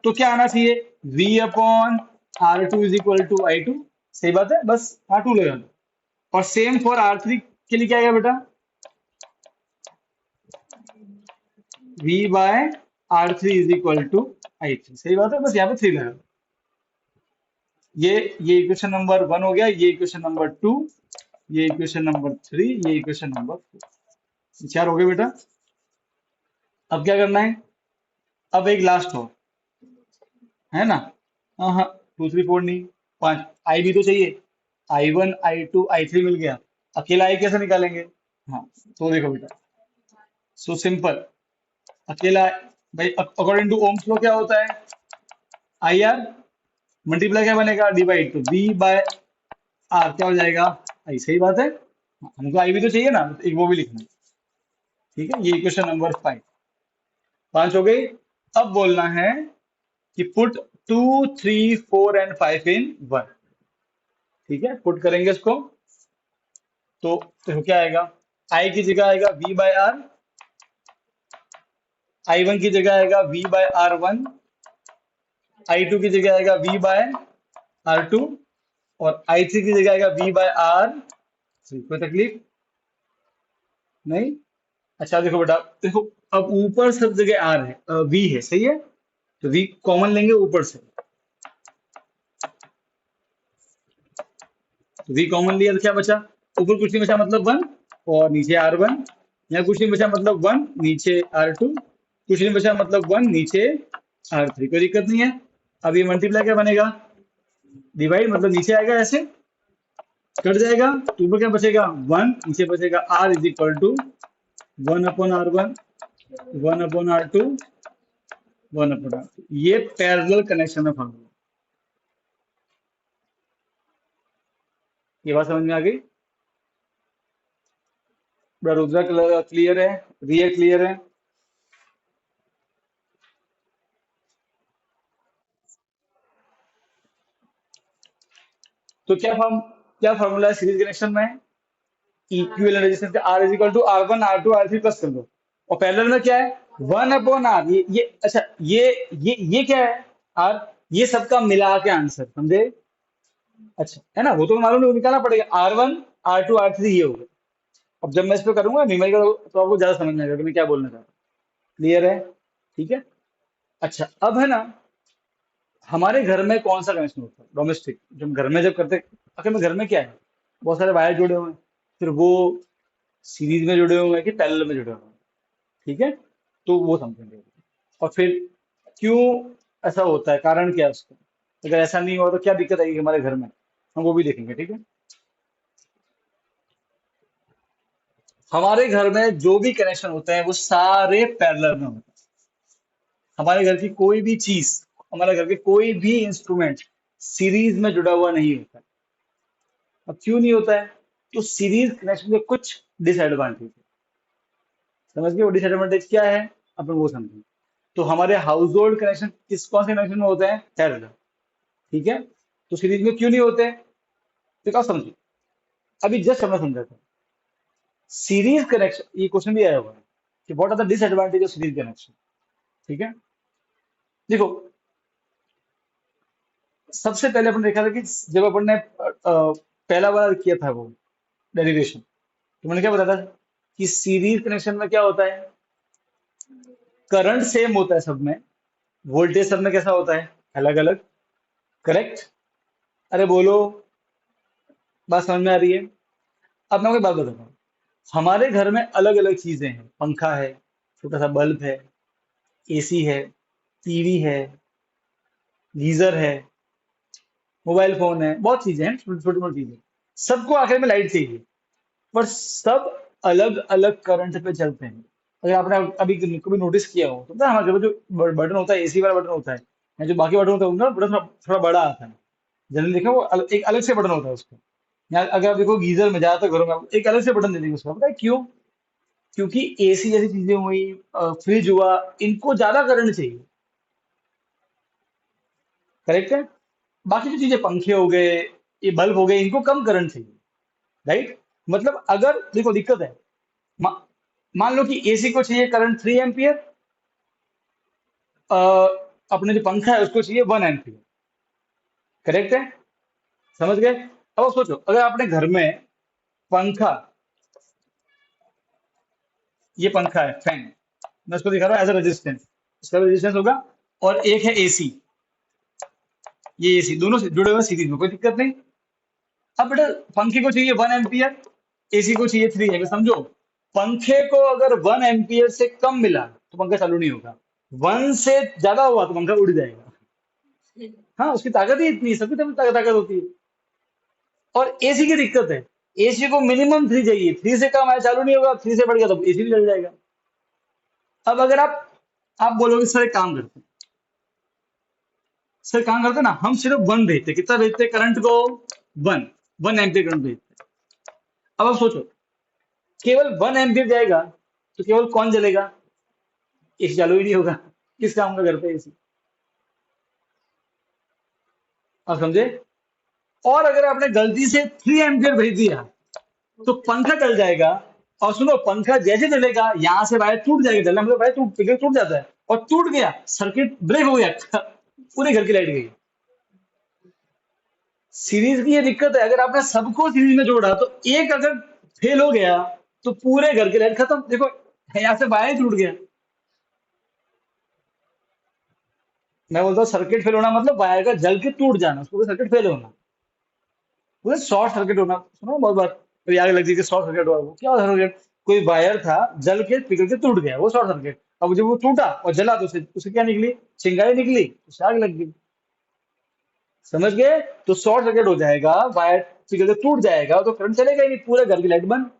तो क्या आना चाहिए, V upon R2 is equal to I2। सही बात है, बस R2 लगा दो। और सेम फॉर R3 के लिए क्या आएगा बेटा, V by R3 is equal to I3। सही बात है, बस यहाँ पे 3 लगा दो। ये इक्वेशन नंबर 1 हो गया, ये इक्वेशन नंबर 2, ये इक्वेशन नंबर 3, ये इक्वेशन नंबर 4। 4 हो गए बेटा। अब क्या करना है, अब एक लास्ट हो, है ना, हाँ हाँ, 2 3 4 नहीं, 5। आई भी तो चाहिए, I1 I2 I3 मिल गया, अकेला आई कैसे निकालेंगे। हाँ, तो देखो बेटा, सो सिंपल, अकेला भाई अकॉर्डिंग टू ओम्स लॉ क्या होता है, आई आर मल्टीप्लाई क्या बनेगा, डिवाइड, तो V बाय आर क्या हो जाएगा, आई। सही बात है, हमको आई भी तो चाहिए ना, तो एक वो भी लिखना है। ठीक है, ये इक्वेशन नंबर 5, 5 हो गई। अब बोलना है कि पुट 2 3 4 एंड 5 इन 1। ठीक है, पुट करेंगे इसको, तो देखो क्या आएगा, आई की जगह आएगा V बाय आर, I1 की जगह आएगा V बाय R1, I2 की जगह आएगा V बाय R2, और I3 की जगह आएगा V बाय R3। कोई तकलीफ नहीं। अच्छा देखो बेटा, देखो अब ऊपर सब जगह R है, V है, सही है, तो V कॉमन लेंगे ऊपर से, तो V कॉमन लिया तो क्या बचा, ऊपर कुछ नहीं बचा मतलब 1, और नीचे R1। यहाँ कुछ नहीं बचा मतलब 1, नीचे R2, कुछ नहीं बचा मतलब 1, नीचे R3। कोई दिक्कत नहीं है। अब ये मल्टीप्लाई क्या बनेगा, डिवाइड, मतलब नीचे आएगा ऐसे, कट जाएगा, तो ऊपर क्या बचेगा 1, नीचे बचेगा R is equal to 1/R1, 1/R2, 1/R2। ये पैरेलल कनेक्शन में फॉर्मूला। ये बात समझ में आ गई, बड़ा रुद्रा क्लियर है, रिया क्लियर है। तो क्या फॉर्मूला है सीरीज कनेक्शन में, इक्विवेलेंट रेजिस्टेंस का R is equal to R1 R2 R3 plus कर दो, और पैरेलल में क्या है 1/R। ये अच्छा, ये क्या है, R, ये सबका मिला के आंसर, समझे। अच्छा है ना, वो तो मालूम नहीं, वो निकालना पड़ेगा, R1 R2 R3 ये होगा। अब जब मैं इस पे करूंगा न्यूमेरिकल, तो आपको ज्यादा समझ में आएगा कि मैं क्या बोलना चाहता हूँ। क्लियर है, ठीक है। अच्छा अब है ना, हमारे घर में कौन सा कनेक्शन होता है, डोमेस्टिक, जो हम घर में जब करते, आखिर में घर में क्या है, बहुत सारे वायर जुड़े हुए हैं, फिर वो सीरीज में जुड़े हुए हैं कि पैरेलल में जुड़े हुए हैं। ठीक है, तो वो समझेंगे, और फिर क्यों ऐसा होता है, कारण क्या है उसका, अगर ऐसा नहीं हुआ तो क्या दिक्कत आएगी हमारे घर में, हम वो भी देखेंगे। ठीक है, हमारे घर में जो भी कनेक्शन होते हैं वो सारे पैरेलल में होते हैं। हमारे घर की कोई भी चीज, हमारे घर के कोई भी इंस्ट्रूमेंट सीरीज में जुड़ा हुआ नहीं होता है। अब क्यों नहीं होता है, तो सीरीज कनेक्शन के कुछ डिसएडवांटेज है, समझ गए, वो डिसएडवांटेज क्या है, अपन वो समझेंगे। तो हमारे हाउस होल्ड कनेक्शन किस कौन से कनेक्शन में होते हैं, पैरेलल। ठीक है, तो सीरीज में क्यों नहीं होते, तो क्या समझो, अभी जस्ट हमने समझा था सीरीज कनेक्शन, ये क्वेश्चन भी आया हुआ है कि what are the disadvantage of series connection. ठीक है, देखो सबसे पहले अपन देखा था कि जब अपन ने पहला बार किया था वो डेरिवेशन, तो मैंने क्या बताया था कि सीरीज कनेक्शन में क्या होता है, करंट सेम होता है सब में, वोल्टेज सब में कैसा होता है, अलग अलग। करेक्ट? अरे बोलो, बात समझ में आ रही है? अब मैं आपको एक बात बताता हूँ। हमारे घर में अलग अलग चीजें हैं, पंखा है, छोटा सा बल्ब है, एसी है, टीवी है, गीजर है, मोबाइल फोन है, बहुत चीजें हैं, छोटी छोटी मोटी चीजें। सबको आखिर में लाइट चाहिए, पर सब अलग अलग करंट पे चलते हैं। अगर आपने अभी कभी नोटिस किया हो तो पता है हमारे घर में जो बटन होता है, एसी वाला बटन होता है, या जो बाकी बटन होता है उनका बटन थोड़ा थोड़ा बड़ा आता है। जनरली देखो वो एक अलग से बटन होता है उसका। या अगर आप देखो गीजर में ज्यादातर घरों में आपको एक अलग से बटन दे देंगे उसका, पता है क्यों? क्योंकि एसी जैसी चीजें हुई, फ्रिज हुआ, इनको ज्यादा करंट चाहिए। करेक्ट है? बाकी जो चीजें, पंखे हो गए, ये बल्ब हो गए, इनको कम करंट चाहिए। राइट? मतलब अगर देखो दिक्कत है, मा, मान लो कि एसी को चाहिए करंट 3 एम्पियर, अपने जो पंखा है उसको चाहिए 1 एम्पियर। करेक्ट है? समझ गए? अब आप सोचो, अगर आपने घर में पंखा, ये पंखा है, फैन, मैं उसको दिखा रहा हूँ एज अ रेजिस्टेंस, इसका रेजिस्टेंस होगा। और एक है एसी, ये एसी, दोनों से जुड़े हुए सीरीज में, कोई दिक्कत नहीं। अब बेटा, पंखे को चाहिए 1 एम्पियर, एसी को चाहिए 3 एम्पियर। समझो, पंखे को अगर 1 एम्पियर से कम मिला तो पंखा चालू नहीं होगा, 1 से ज्यादा हुआ तो पंखा उड़ जाएगा। हाँ, उसकी ताकत ही इतनी है, सबकी तभी ताकत होती है। और एसी की दिक्कत है, एसी को मिनिमम 3 चाहिए, 3 से कम आया चालू नहीं होगा, 3 से बढ़ गया तो एसी भी जल जाएगा। अब अगर आप बोलोगे सर एक काम करते हैं, सर काम करते हैं ना, हम सिर्फ 1 भेजते हैं। कितना भेजते हैं करंट को? 1, 1 एम्पियर करंट भेजते हैं। अब आप सोचो, केवल 1 एम्पियर जाएगा तो केवल कौन जलेगा? एसी चालू ही नहीं होगा। किस काम का करते हैं एसी? आप समझे? और अगर आपने गलती से 3 एम्पियर भेज दिया तो पंखा चल जाएगा। और सुनो, पंखा जैसे चलेगा यहां से वायर टूट जाएगी, जलना मतलब वायर टूट जाता है, और टूट गया, सर्किट ब्रेक हो गया, पूरे घर की लाइट गई। सीरीज की ये दिक्कत है, अगर आपने सबको सीरीज में जोड़ा तो एक अगर फेल हो गया तो पूरे घर की लाइट खत्म। देखो, यहाँ से वायर टूट गया। मैं बोलता हूँ सर्किट फेल होना मतलब वायर का जल के टूट जाना, उसको सर्किट फेल होना। वो शॉर्ट सर्किट होना, सुनो बहुत बार कभी आग लग गई कि शॉर्ट सर्किट हुआ। वो क्या शॉर्ट सर्किट? कोई वायर था, जल के पिघल के टूट गया, वो शॉर्ट सर्किट। अब जब वो टूटा और जला तो उसे उसे क्या निकली? चिंगारी निकली, उससे आग लग गई। समझ गए? तो शॉर्ट सर्किट हो जाएगा, वायर पिघल के टूट जाएगा, तो करंट चलेगा ही नहीं, पूरे घर की लाइट बंद।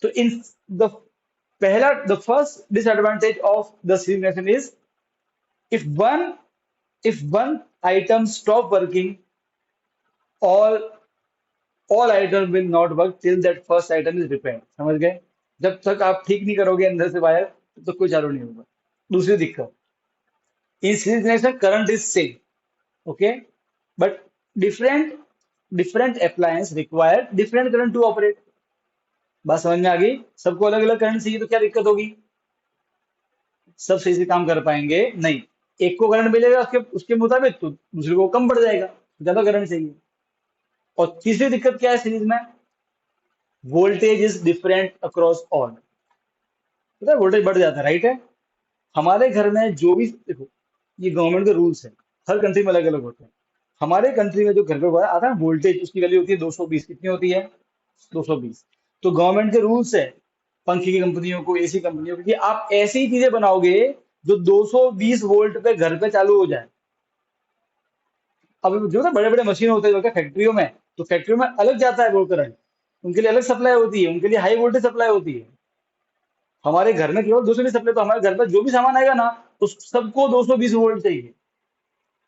तो इन द पहला the first disadvantage of the series is, if one if one item stop working, all all item will not work till that first item is repaired। समझ गए? जब तक आप ठीक नहीं करोगे अंदर से वायर, तब तक कोई चालू नहीं होगा। दूसरी दिक्कत, in series connection current is same, okay, but different different appliance require different current to operate. बात समझ में आ गई? सबको अलग अलग करंट चाहिए तो क्या दिक्कत होगी? सब सही से काम कर पाएंगे नहीं। एक को करंट मिलेगा उसके उसके मुताबिक, तो दूसरे को कम पड़ जाएगा, ज्यादा करंट चाहिए। और तीसरी दिक्कत क्या है सीरीज में? Voltage is different across all. पता है, वोल्टेज बढ़ जाता है, राइट है? हमारे घर में जो भी देखो, ये गवर्नमेंट के रूल्स है, हर कंट्री में अलग अलग होते हैं। हमारे कंट्री में जो घर पे आता है वोल्टेज, उसकी वैल्यू होती है 220। कितनी होती है? 220। तो गवर्नमेंट के रूल्स है पंखे की कंपनियों को, एसी कंपनियों को, कि आप ऐसी चीजें बनाओगे जो 220 वोल्ट पे घर पे चालू हो जाए। अब जो ना बड़े बड़े मशीन होते हैं फैक्ट्रियों में, तो फैक्ट्रियों में अलग जाता है वो करंट, उनके लिए अलग सप्लाई होती है, उनके लिए हाई वोल्टेज सप्लाई होती है। हमारे घर में केवल 220 सप्लाई, तो हमारे घर पर जो भी सामान आएगा ना, उस सबको 220 वोल्ट चाहिए,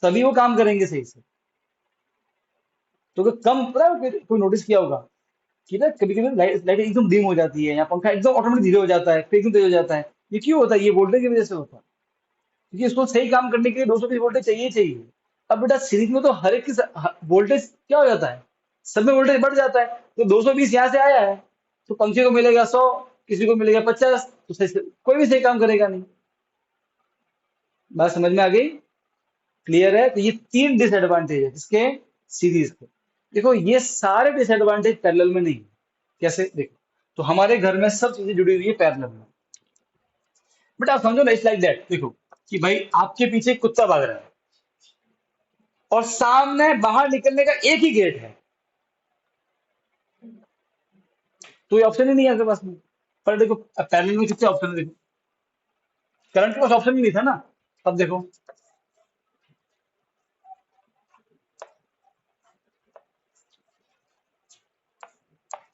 तभी वो काम करेंगे सही से। तो अगर कम, पता है कोई नोटिस किया होगा कि ना कभी कभी लाइट लाइट एकदम डिम हो जाती है, या पंखा एकदम ऑटोमेटिक धीरे हो जाता है, फिर एकदम तेज हो जाता है। ये क्यों होता है? ये वोल्टेज की वजह से होता है, क्योंकि इसको सही काम करने के लिए 220 वोल्टेज चाहिए ही चाहिए। अब बेटा सीरीज में तो हर एक की वोल्टेज क्या हो जाता है, सब में वोल्टेज बढ़ जाता है। तो 220 यहाँ से आया है, तो पंखे को मिलेगा 100, किसी को मिलेगा 50, तो कोई भी सही काम करेगा नहीं। बात समझ में आ गई? क्लियर है? तो ये 3 डिसएडवांटेज है किसके? सीरीज के। देखो, ये सारे डिसएडवांटेज पैरेलल में नहीं है। कैसे? देखो, तो हमारे घर में सब चीजें जुड़ी हुई है पैरेलल में। बट आप समझो ना, इट्स लाइक दैट। देखो कि भाई आपके पीछे एक कुत्ता भाग रहा है और सामने बाहर निकलने का एक ही गेट है, तो ये ऑप्शन ही नहीं है आपके पास में। पर देखो पैरेलल में कितने ऑप्शन है, देखो करंट के पास ऑप्शन ही नहीं था ना। अब देखो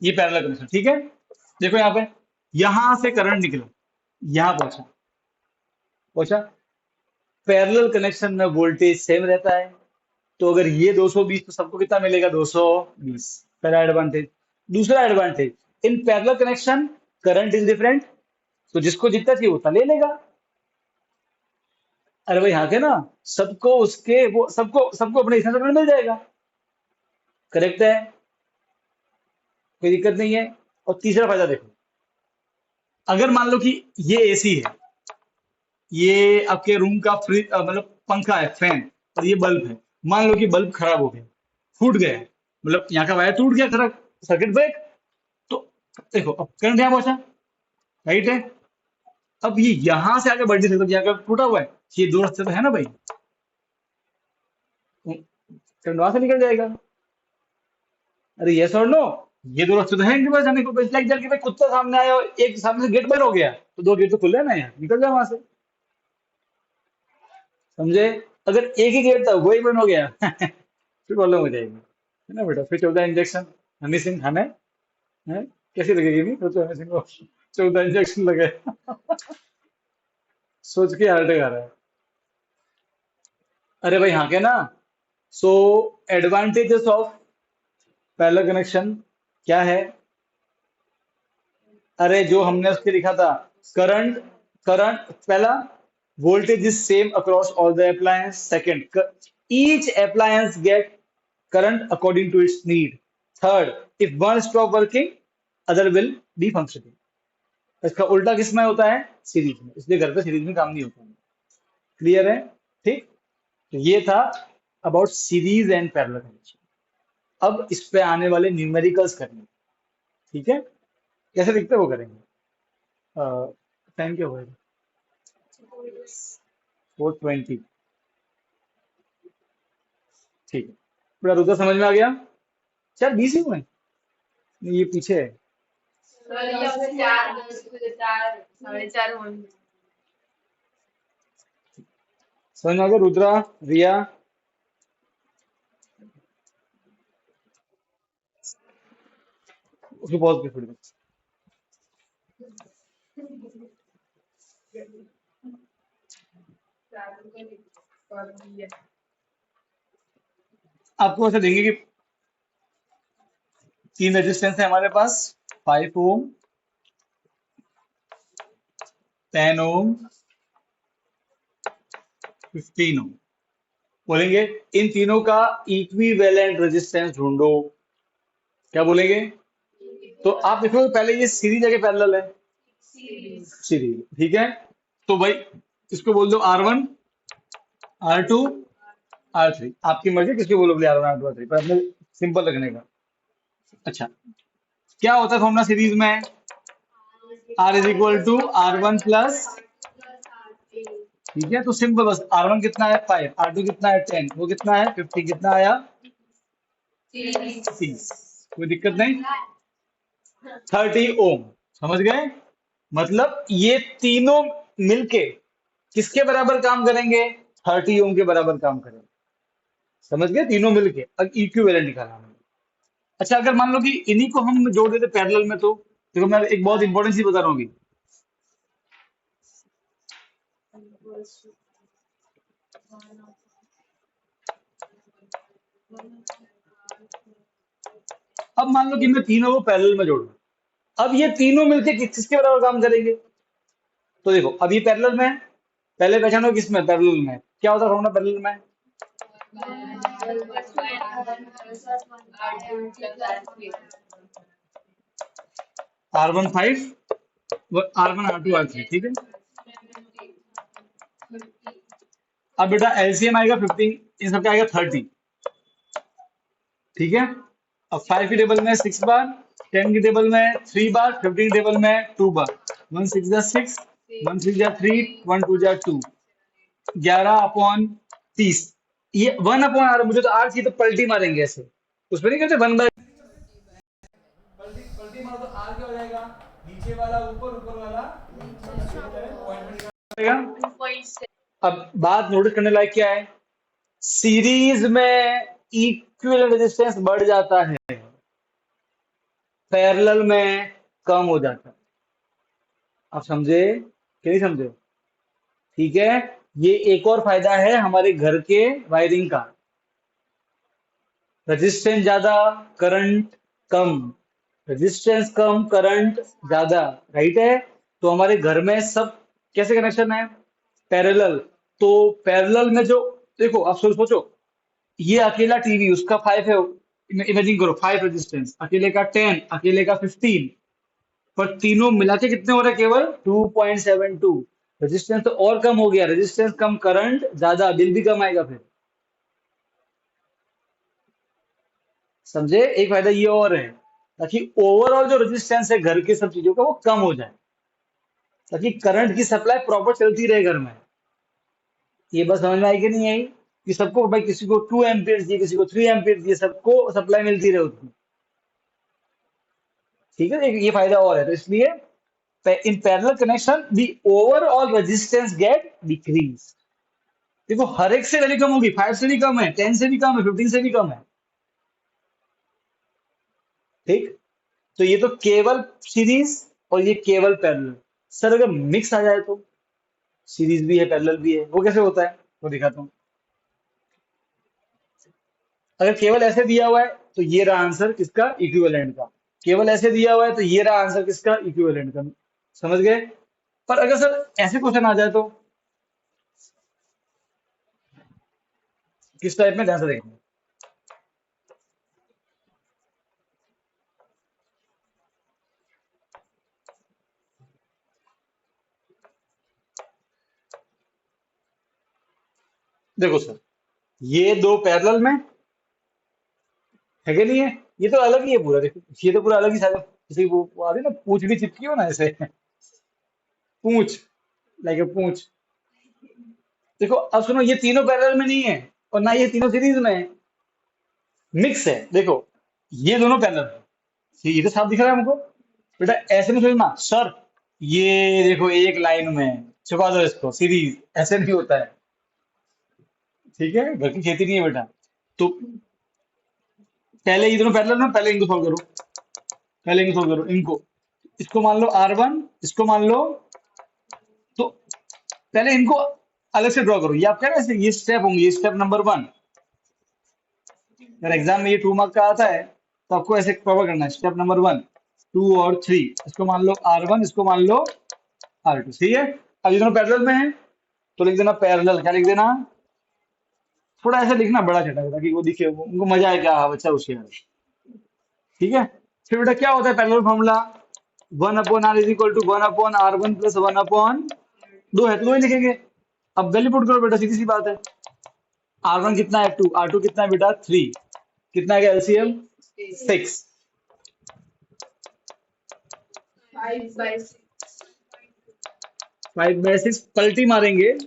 ये पैरेलल कनेक्शन, ठीक है। देखो यहाँ पे, यहां से करंट निकला, यहां पहुंचा, पहुंचा। पैरेलल कनेक्शन में वोल्टेज सेम रहता है, तो अगर ये 220 तो सबको कितना मिलेगा, 220। पहला एडवांटेज। दूसरा advantage, in parallel connection current is different, तो जिसको जितना चाहिए उतना ले लेगा। अरे भाई यहाँ के ना, सबको उसके वो सबको सबको अपने हिसाब से करंट मिल जाएगा। करेक्ट है, कोई दिक्कत नहीं है। और तीसरा फायदा देखो, अगर मान लो कि ये एसी है, ये आपके रूम का फ्रिज मतलब पंखा है, फैन, और ये बल्ब है। मान लो कि बल्ब खराब हो गया, फूट गया, मतलब यहाँ का वायर टूट गया, खराब, सर्किट ब्रेक। तो देखो अब करंट यहाँ पहुंचा, राइट है। अब ये यहां से आगे बढ़ नहीं सकता, यहाँ का टूटा हुआ है, ये दो रास्ते तो है ना भाई, करंट वहां से निकल जाएगा। अरे यस और नो, ये दो रास्ते तो है इनके पास जाने को। लाइक दैट कि भाई कुत्ता सामने आया और एक सामने से गेट बंद हो गया, तो दो गेट तो खुले हैं ना, यार निकल जाए वहां से। समझे? अगर एक ही गेट था वही बंद हो गया फिर प्रॉब्लम हो जाएगी, है ना बेटा। फिर 14 इंजेक्शन हनी सिंह खाना है? कैसी लगेगी? नहीं तो हनी सिंह को 14 इंजेक्शन लगे सोच के हार्ट आ रहा है। अरे भाई हाँ के ना, so advantages of parallel connection क्या है? अरे जो हमने उसके लिखा था, करंट, करंट पहला, voltage is same across all the appliance. Second, each appliance get current according to its need. Third, if one stop working other will be functioning. इसका उल्टा किसमें होता है? सीरीज में, इसलिए घर पे सीरीज में काम नहीं होता। क्लियर है? ठीक। तो ये था about series and parallel connection. अब इस पे आने वाले न्यूमेरिकल्स करने, ठीक है, कैसे दिखते हैं वो करेंगे। टाइम क्या होगा? 4:20। ठीक है, पूरा रुद्र समझ में आ गया? चार 20 ही हुए हैं? नहीं, ये पीछे है। समझ में आ गया? रुद्रा, रिया, उसको पॉज कर थोड़ी देर। आपको ऐसे देंगे कि तीन रेजिस्टेंस है हमारे पास, 5 ओम, 10 ओम, 15 ओम। बोलेंगे इन तीनों का इक्विवेलेंट रेजिस्टेंस ढूंढो। क्या बोलेंगे? तो आप देखो पहले ये सीरीज है कि पैरेलल है? सीरीज, ठीक है। तो भाई इसको बोल दो R1, R2, R3। आपकी मर्जी किसको बोलोगे, R1, R2, R3, पर अपने सिंपल रखने का। अच्छा, क्या होता है फॉर्मूला सीरीज में? R is equal to R1 plus, ठीक है। तो सिंपल, बस R1 कितना है 5, R2 कितना है 10, वो कितना है 50, कितना आया 30। कोई दिक्कत नहीं। 30 ओम, समझ गए? मतलब ये तीनों मिलके किसके बराबर काम करेंगे? 30 ओम के बराबर काम करेंगे। समझ गए? तीनों मिलके अब इक्विवेलेंट निकाला हमने। अच्छा, अगर मान लो कि इन्हीं को हम जोड़ देते पैरेलल में, तो देखो मैं एक बहुत इंपॉर्टेंट चीज बता रहा हूँ अभी। अब मान लो कि मैं तीनों को पैरेलल में जोड़ दूं, अब ये तीनों मिलके किसके बराबर काम करेंगे? तो देखो अब ये पैरेलल में है, पहले पहचानो किसमें पैरेलल में। क्या होता है फॉर्मूला पैरेलल में? R1 5, R1 R2 R3, ठीक है। अब बेटा एलसीएम आएगा 15, इन सबका आएगा 30, ठीक है। अब 5 की टेबल में 6 बार, 10 की टेबल में 3 बार, 15 की टेबल में 2 बार, 1 6 6, 1 3 जा 3, 1 2 जा 2, 11/30। ये 1/r, मुझे तो आर चाहिए तो पलटी मारेंगे ऐसे, उसमें नहीं कहते 1/, पलटी पलटी मारो तो आर क्या हो जाएगा, नीचे वाला ऊपर, ऊपर वाला पॉइंट में निकालेगा। अब बात नोटिस करने लायक क्या है, सीरीज में इक्विवेलेंट रेजिस्टेंस बढ़ जाता है, पैरेलल में कम हो जाता है। आप समझे कि नहीं समझे? ठीक है, ये एक और फायदा है हमारे घर के वायरिंग का, रेजिस्टेंस ज्यादा, करंट कम, रेजिस्टेंस कम, करंट ज्यादा, राइट है। तो हमारे घर में सब कैसे कनेक्शन है, पैरेलल। तो पैरेलल में जो, देखो आप सोचो, ये अकेला टीवी उसका 5 है, इमेजिन करो 5 रेजिस्टेंस, अकेले का 10, अकेले का 15, पर तीनों मिला के कितने हो रहे हैं, केवल 2.72। रेजिस्टेंस तो और कम हो गया, रेजिस्टेंस कम, करंट ज्यादा, बिल भी कम आएगा फिर। समझे, एक फायदा ये और है, ताकि ओवरऑल जो रेजिस्टेंस है घर की सब चीजों का वो कम हो जाए, ताकि करंट की सप्लाई प्रॉपर चलती रहे घर में। ये बस समझ में आई कि नहीं आई, कि सबको भाई, किसी को 2 एम्पियर दिए, किसी को 3 एम्पियर दिए, सबको सप्लाई मिलती रहे उतनी। ठीक है, ये फायदा और है, तो इसलिए in parallel connection the overall resistance gate decrease. देखो हर एक से वैल्यू कम होगी, 5 से भी कम है, 10 से भी कम है, 15 से भी कम है। ठीक, तो ये तो केवल सीरीज और ये केवल पैरेलल। सर अगर मिक्स आ जाए तो, सीरीज भी है पैरेलल भी है, वो कैसे होता है, वो दिखाता हूँ। अगर केवल ऐसे दिया हुआ है तो ये रहा आंसर किसका, इक्विवेलेंट का। केवल ऐसे दिया हुआ है तो ये रहा आंसर किसका, इक्विवेलेंट का। समझ गए? पर अगर सर ऐसे क्वेश्चन आ जाए तो किस टाइप में, ध्यान से देखना। देखो सर, ये दो पैरेलल में है कि नहीं है, ये तो अलग ही है पूरा, देखो ये तो पूरा अलग ही सारा, जैसे वो आती है ना, पूछ भी चिपकी हो ना ऐसे, पूछ, लाइक पूछ। देखो अब सुनो, ये तीनों पैरेलल में नहीं है और ना ये तीनों सीरीज में है, मिक्स है। देखो ये दोनों पैरेलल है, ये तो साफ दिख रहा है हमको। बेटा ऐसे नहीं सोचना सर, ये देखो एक लाइन में है, छुपा दो इसको, सीरीज ऐसे नहीं होता है। ठीक है, घर की खेती नहीं है बेटा। तो पहले ये दोनों पैरेलल में, पहले इनको सॉल्व करो, पहले इनको सॉल्व करो, इनको, इसको मान लो R1, इसको मान लो, तो पहले इनको अलग से ड्रॉ करो। ये आप कह रहे हैं ये स्टेप होंगे, ये स्टेप नंबर 1। अगर एग्जाम में ये 2 मार्क का आता है तो आपको ऐसे कवर करना है, स्टेप नंबर 1, 2 और 3। इसको मान लो R1, इसको मान लो R2, सही है। अब ये दोनों पैरेलल में है तो लिख देना पैरेलल, क्या लिख देना, थोड़ा ऐसा लिखना बड़ा छोटा, ताकि वो दिखे, उनको मजा आए, क्या हाँ बच्चा होशियार है। ठीक है, फिर बेटा क्या होता है parallel formula, 1/r is equal to 1/r1 plus 1/, दो है तो दो ही लिखेंगे। अब वैल्यू पुट करो बेटा, सीधी सी बात है। R1 कितना है 2, R2 कितना है बेटा 3, कितना है एलसीएम 6, 5/6, पलटी मारेंगे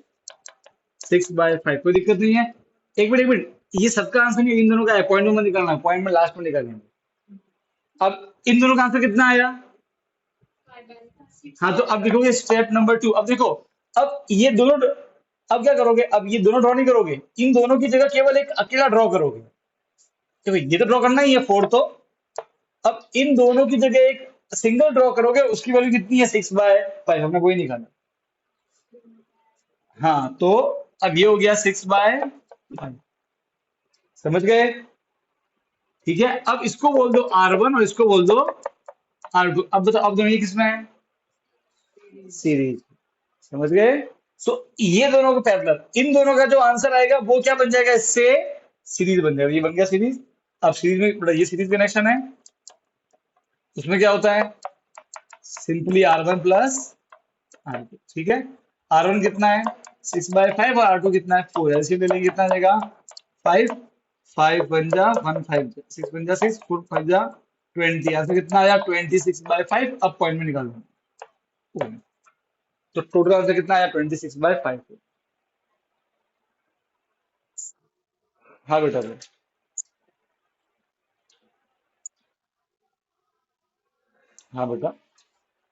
6/5, कोई दिक्कत नहीं है। एक मिनट, ये सबका आंसर नहीं, इन दोनों का है, पॉइंट में निकालना है, पॉइंट में लास्ट में निकालेंगे। अब इन दोनों का आंसर कितना आया, हाँ तो अब देखोगे स्टेप नंबर 2। अब देखो, अब ये दोनों, अब क्या करोगे, अब ये दोनों ड्रॉ नहीं करोगे, इन दोनों की जगह केवल एक अकेला ड्रॉ करोगे। तो ये तो ड्रॉ करना ही है 4 तो, अब इन दोनों की जगह एक सिंगल ड्रॉ करोगे, उसकी वैल्यू कितनी है 6/5, हमने कोई निकाला। हाँ तो अब ये हो गया 6/5, समझ गए? ठीक है, अब इसको बोल दो R1 और इसको बोल दो R2। अब बताओ, अब दोनों ये किसमें है, सीरीज, समझ गए? सो ये दोनों को पैरेलल, इन दोनों का जो आंसर आएगा वो क्या बन जाएगा, इससे सीरीज बन जाएगा, ये बन गया सीरीज। अब सीरीज में बड़ा, ये सीरीज कनेक्शन है, उसमें क्या होता है, सिंपली R1 प्लस R2। ठीक है, R1 कितना है 6/5 और R2 कितना है 4, ऐसे ले लेंगे, कितना आ जाएगा 5, 5 बन जा 1, 5 6 बन जा 6, 4 5 जा 20, यहाँ से कितना आया 26/5। अब पॉइंट में निकालो, तो टोटल आंसर कितना आया 26/5। हाँ बेटा बेटा। हाँ बेटा,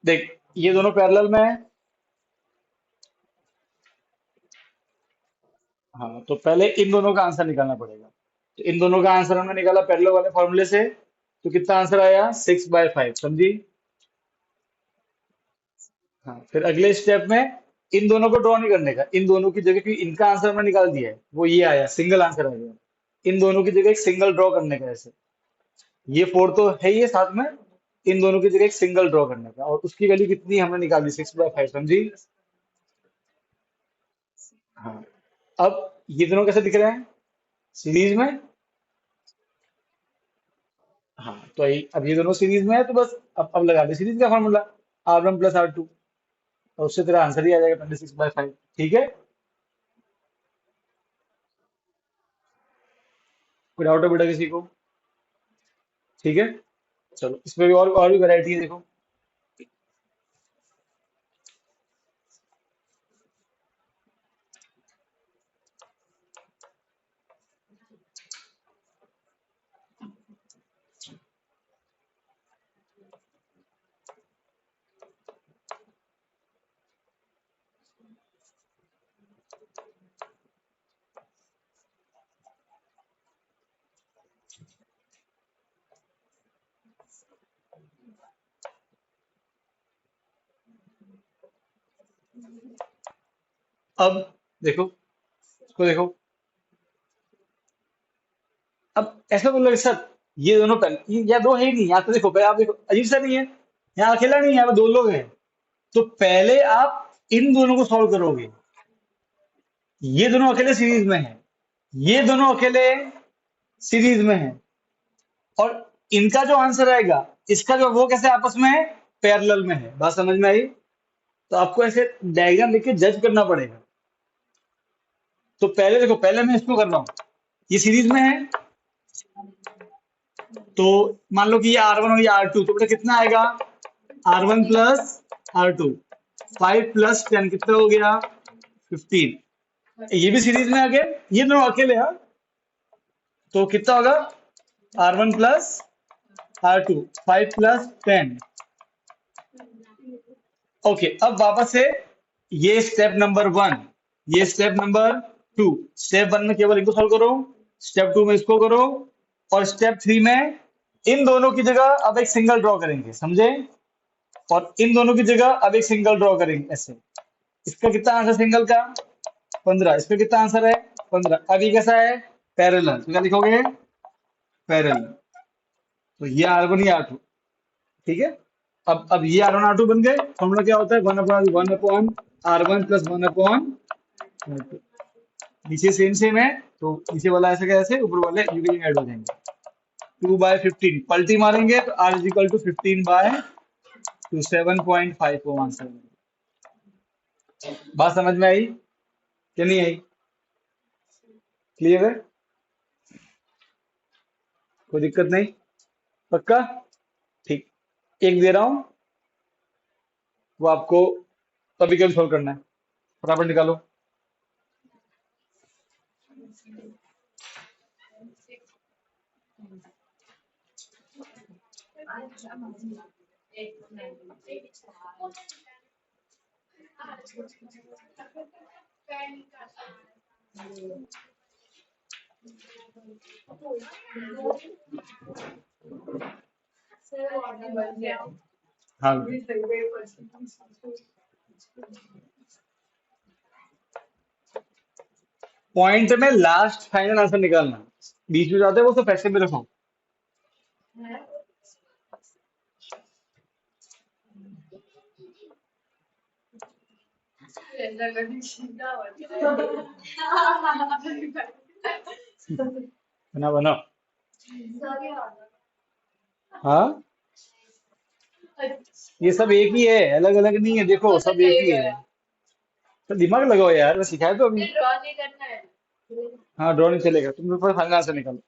देख ये दोनों पैरेलल में है। हाँ तो पहले इन दोनों का आंसर निकालना पड़ेगा। तो इन दोनों का आंसर हमने निकाला पैरेलल वाले फॉर्मूले से। तो कितना आंसर आया 6/5, समझी। हाँ फिर अगले स्टेप में इन दोनों को ड्रॉ नहीं करने का, इन दोनों की जगह, क्योंकि इनका आंसर हमने निकाल दिया है, वो ये आया, सिंगल आंसर आ गया। इन दोनों की जगह एक सिंगल ड्रॉ करने का ऐसे। ये फोर तो है ही है साथ में, इन दोनों की जगह एक सिंगल ड्रॉ करने का, और उसकी वैल्यू कितनी हमने निकाल दी 6/5, समझी। हाँ अब ये दोनों कैसे दिख रहे हैं सीरीज में। हाँ तो अब ये दोनों सीरीज में है, तो बस अब लगा दे सीरीज का फॉर्मूला, R1 + R2, और उससे तेरा आंसर ही आ जाएगा 26/5। ठीक है, कोई डाउट है बेटा किसी को। ठीक है, चलो इसमें भी और भी वैरायटी है, देखो। अब देखो, इसको देखो। अब ऐसा बोल रहे सर, ये दोनों या दो है ही नहीं, यहाँ तो देखो पहले आप देखो, अजीब सा नहीं है, यहाँ अकेला नहीं है, यहाँ पे दो लोग हैं। तो पहले आप इन दोनों को सॉल्व करोगे, ये दोनों अकेले सीरीज में है, ये दोनों अकेले सीरीज में है, और इनका जो आंसर आएगा, इसका जो वो कैसे आपस में है, पैरेलल में है। बात समझ में आई। तो आपको ऐसे डायग्राम देख के जज करना पड़ेगा। तो पहले देखो, पहले मैं इसको कर रहा हूँ, ये सीरीज में है, तो मान लो कि ये R1 और ये R2, तो बेटा कितना आएगा, R1 + R2, 5 + 10 कितना हो गया 15। ये भी सीरीज में आ गया, ये दोनों अकेले हैं, तो कितना होगा R1 + R2, 5 + 10। ओके, अब वापस से ये स्टेप नंबर 1, ये स्टेप नंबर 2। स्टेप 1 में केवल इनको सॉल्व करो, स्टेप 2 में इसको करो, और स्टेप 3 में इन दोनों की जगह अब एक सिंगल ड्रॉ करेंगे, समझे। और इन दोनों की जगह अब एक सिंगल ड्रॉ करेंगे ऐसे। इसका कितना आंसर सिंगल का 15, इसका कितना आंसर है 15। अब ये कैसा है, पैरेलल, तो क्या लिखोगे, पैरेलल। तो ये R1 ये R2, ठीक है। अब ये R1 R2 बन गए। फॉर्मूला क्या होता है, 1/1/R1 + 1/, नीचे सेम सेम है, तो नीचे वाला ऐसे का ऐसे, ऊपर वाले यूं ऐड हो जाएंगे। 2/15 पलटी मारेंगे तो R = 15/2, 7.5 को आंसर। बात समझ में आई कि नहीं आई, क्लियर है, कोई दिक्कत नहीं, पक्का। ठीक, एक दे रहा हूं, वो आपको कभी कभी सॉल्व करना है, फटाफट निकालो। हाँ, पॉइंट में लास्ट फाइनल आंसर निकालना, बीच में जाते हैं वो तो पैसे में रखो। बना बना। हाँ, ये सब एक ही है, अलग अलग नहीं है, देखो सब एक ही है। तो दिमाग लगाओ यार, मैं सिखाया तो अभी। हाँ ड्रॉ नहीं चलेगा, तुम मेरे पास फाइनल आंसर निकालो।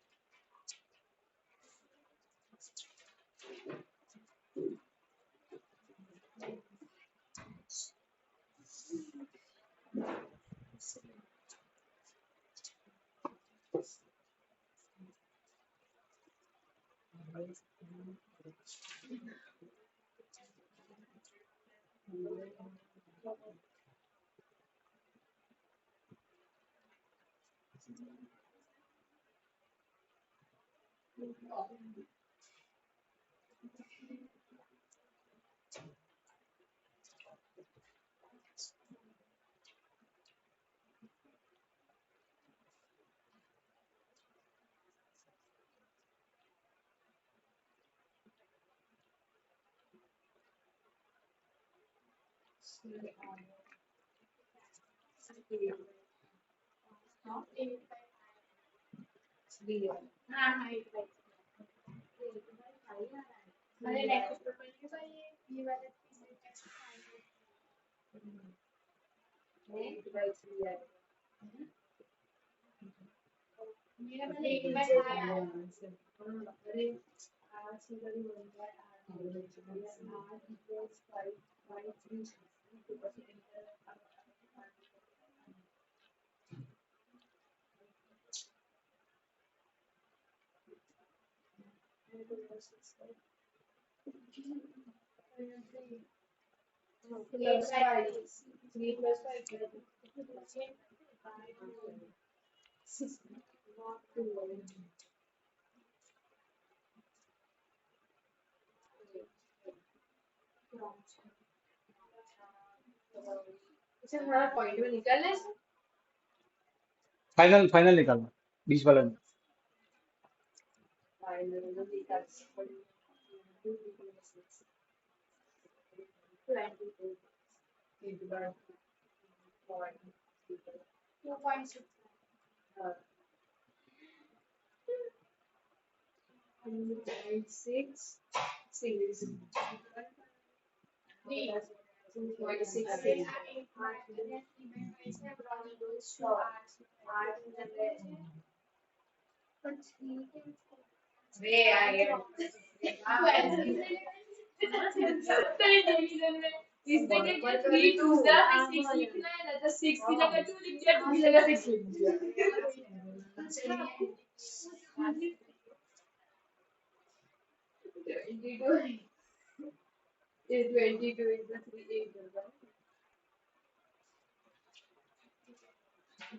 फाइनल फाइनल निकालना, बीच वाला नहीं।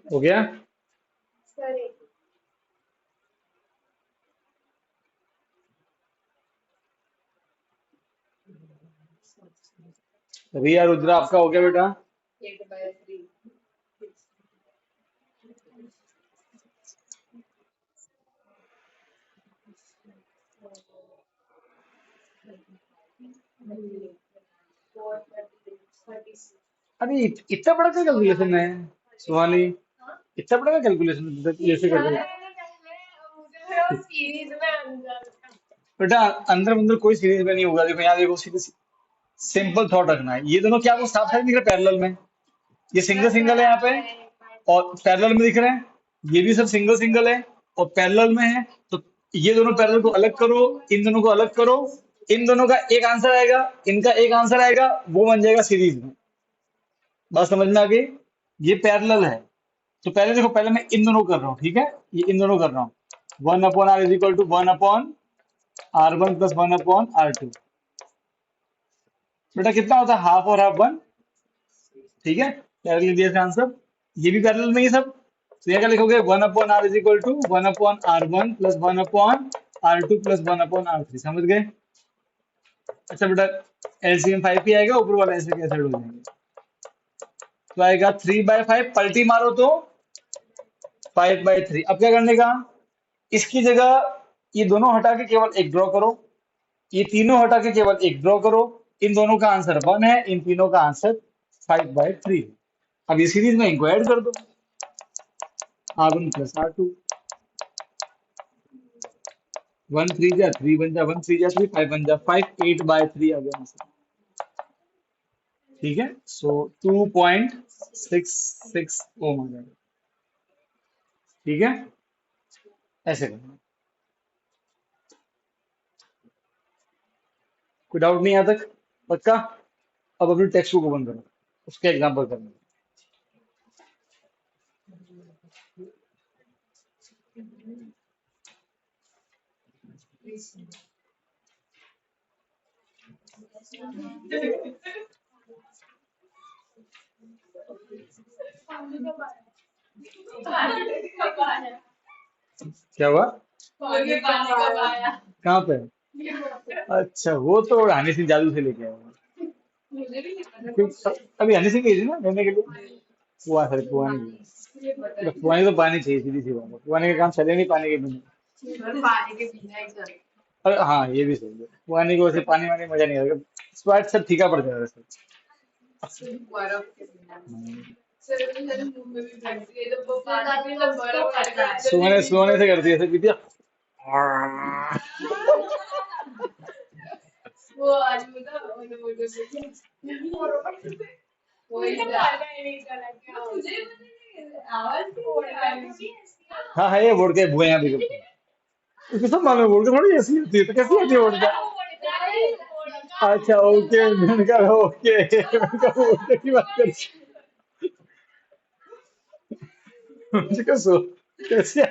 हो गया। रिया रुद्रा आपका हो गया बेटा। अरे इतना बड़ा क्या कैलकुलेशन है सुहानी, इतना बड़ा क्या कैलकुलेशन कैसे कर रहे हो बेटा? अंदर अंदर कोई सीरीज में नहीं होगा। देखो यहाँ देखो, सीधे सिंपल थॉट रखना है। ये दोनों क्या आपको साफ साफ दिख रहा है पैरेलल में? ये सिंगल सिंगल है यहाँ पे और पैरेलल में दिख रहे हैं। ये भी सब सिंगल सिंगल है और पैरेलल में है। तो ये दोनों पैरेलल को अलग करो, इन दोनों को अलग करो, इन दोनों का एक आंसर आएगा, इनका एक आंसर आएगा, वो बन जाएगा सीरीज में। बात समझ में आ गई? ये पैरेलल है। तो पहले देखो, पहले मैं इन दोनों कर रहा हूँ, ठीक है? ये इन दोनों कर रहा हूँ। 1/r is equal to 1/r1 plus 1/r2। बेटा कितना होता है? हाफ और हाफ 1। ठीक है, पैरेलल दिया आंसर। ये भी पैरेलल में ही सब। तो यहाँ क्या लिखोगे? 1/r is equal to 1/r1 plus 1/r2 plus 1/r3। समझ गए? अच्छा बेटा, एलसीएम 5 ही आएगा, ऊपर वाला ऐसे कैसे हो जाएंगे? तो आएगा 3/5, पलटी मारो तो 5/3। अब क्या करने का? इसकी जगह ये दोनों हटा के केवल एक ड्रॉ करो, ये तीनों हटा के केवल एक ड्रॉ करो। इन दोनों का आंसर 1 है, इन तीनों का आंसर 5/3। अब ये सीरीज में इनको ऐड कर दो, R1 प्लस R2। 1 3 जा 3 बन जा, 1 3 जा 3, 5 बन जा 5, 8/3 आ गया आंसर। ठीक है, सो 2.66 ओम आ जाएगा। ठीक है, ऐसे करना। कोई डाउट नहीं यहाँ तक? पक्का? अब अपनी टेक्स्ट बुक ओपन करो, उसका एग्जाम्पल करना। क्या हुआ? कहाँ पे? अच्छा, वो तो हनी सिंह जादू से लेके आया होगा। अभी हनी सिंह गई थी ना लेने के लिए। कुआं, सर कुआं नहीं गई। कुआं तो पानी चाहिए, सीधी सी बात है, कुआं का काम चले नहीं पानी के बिना। अरे हाँ, ये भी सही है, कुआं को वैसे पानी वानी मजा नहीं आएगा, स्वाद सब फीका पड़ जाएगा वैसे। सोने सोने से करती है ऐसे पीती है। हाँ है, ये बोर्ड के भुआ यहाँ भी करते हैं। उसको सब मालूम है, बोर्ड के थोड़ी ऐसी होती है, तो कैसी होती है बोर्ड का? अच्छा ओके, मैंने कहा ओके, मैंने कहा बोर्ड की बात कर। मुझे कहा सो कैसे?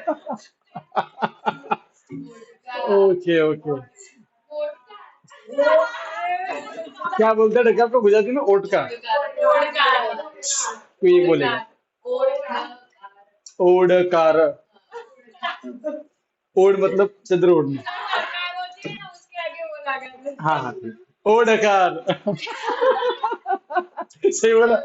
Okay okay. क्या बोलते हैं डकार को गुजराती में? ओटका। कोई एक बोलेगा ओडकार। ओड मतलब चंद्र ओढ़ना। हाँ हाँ ठीक, ओडकार। सही बोला।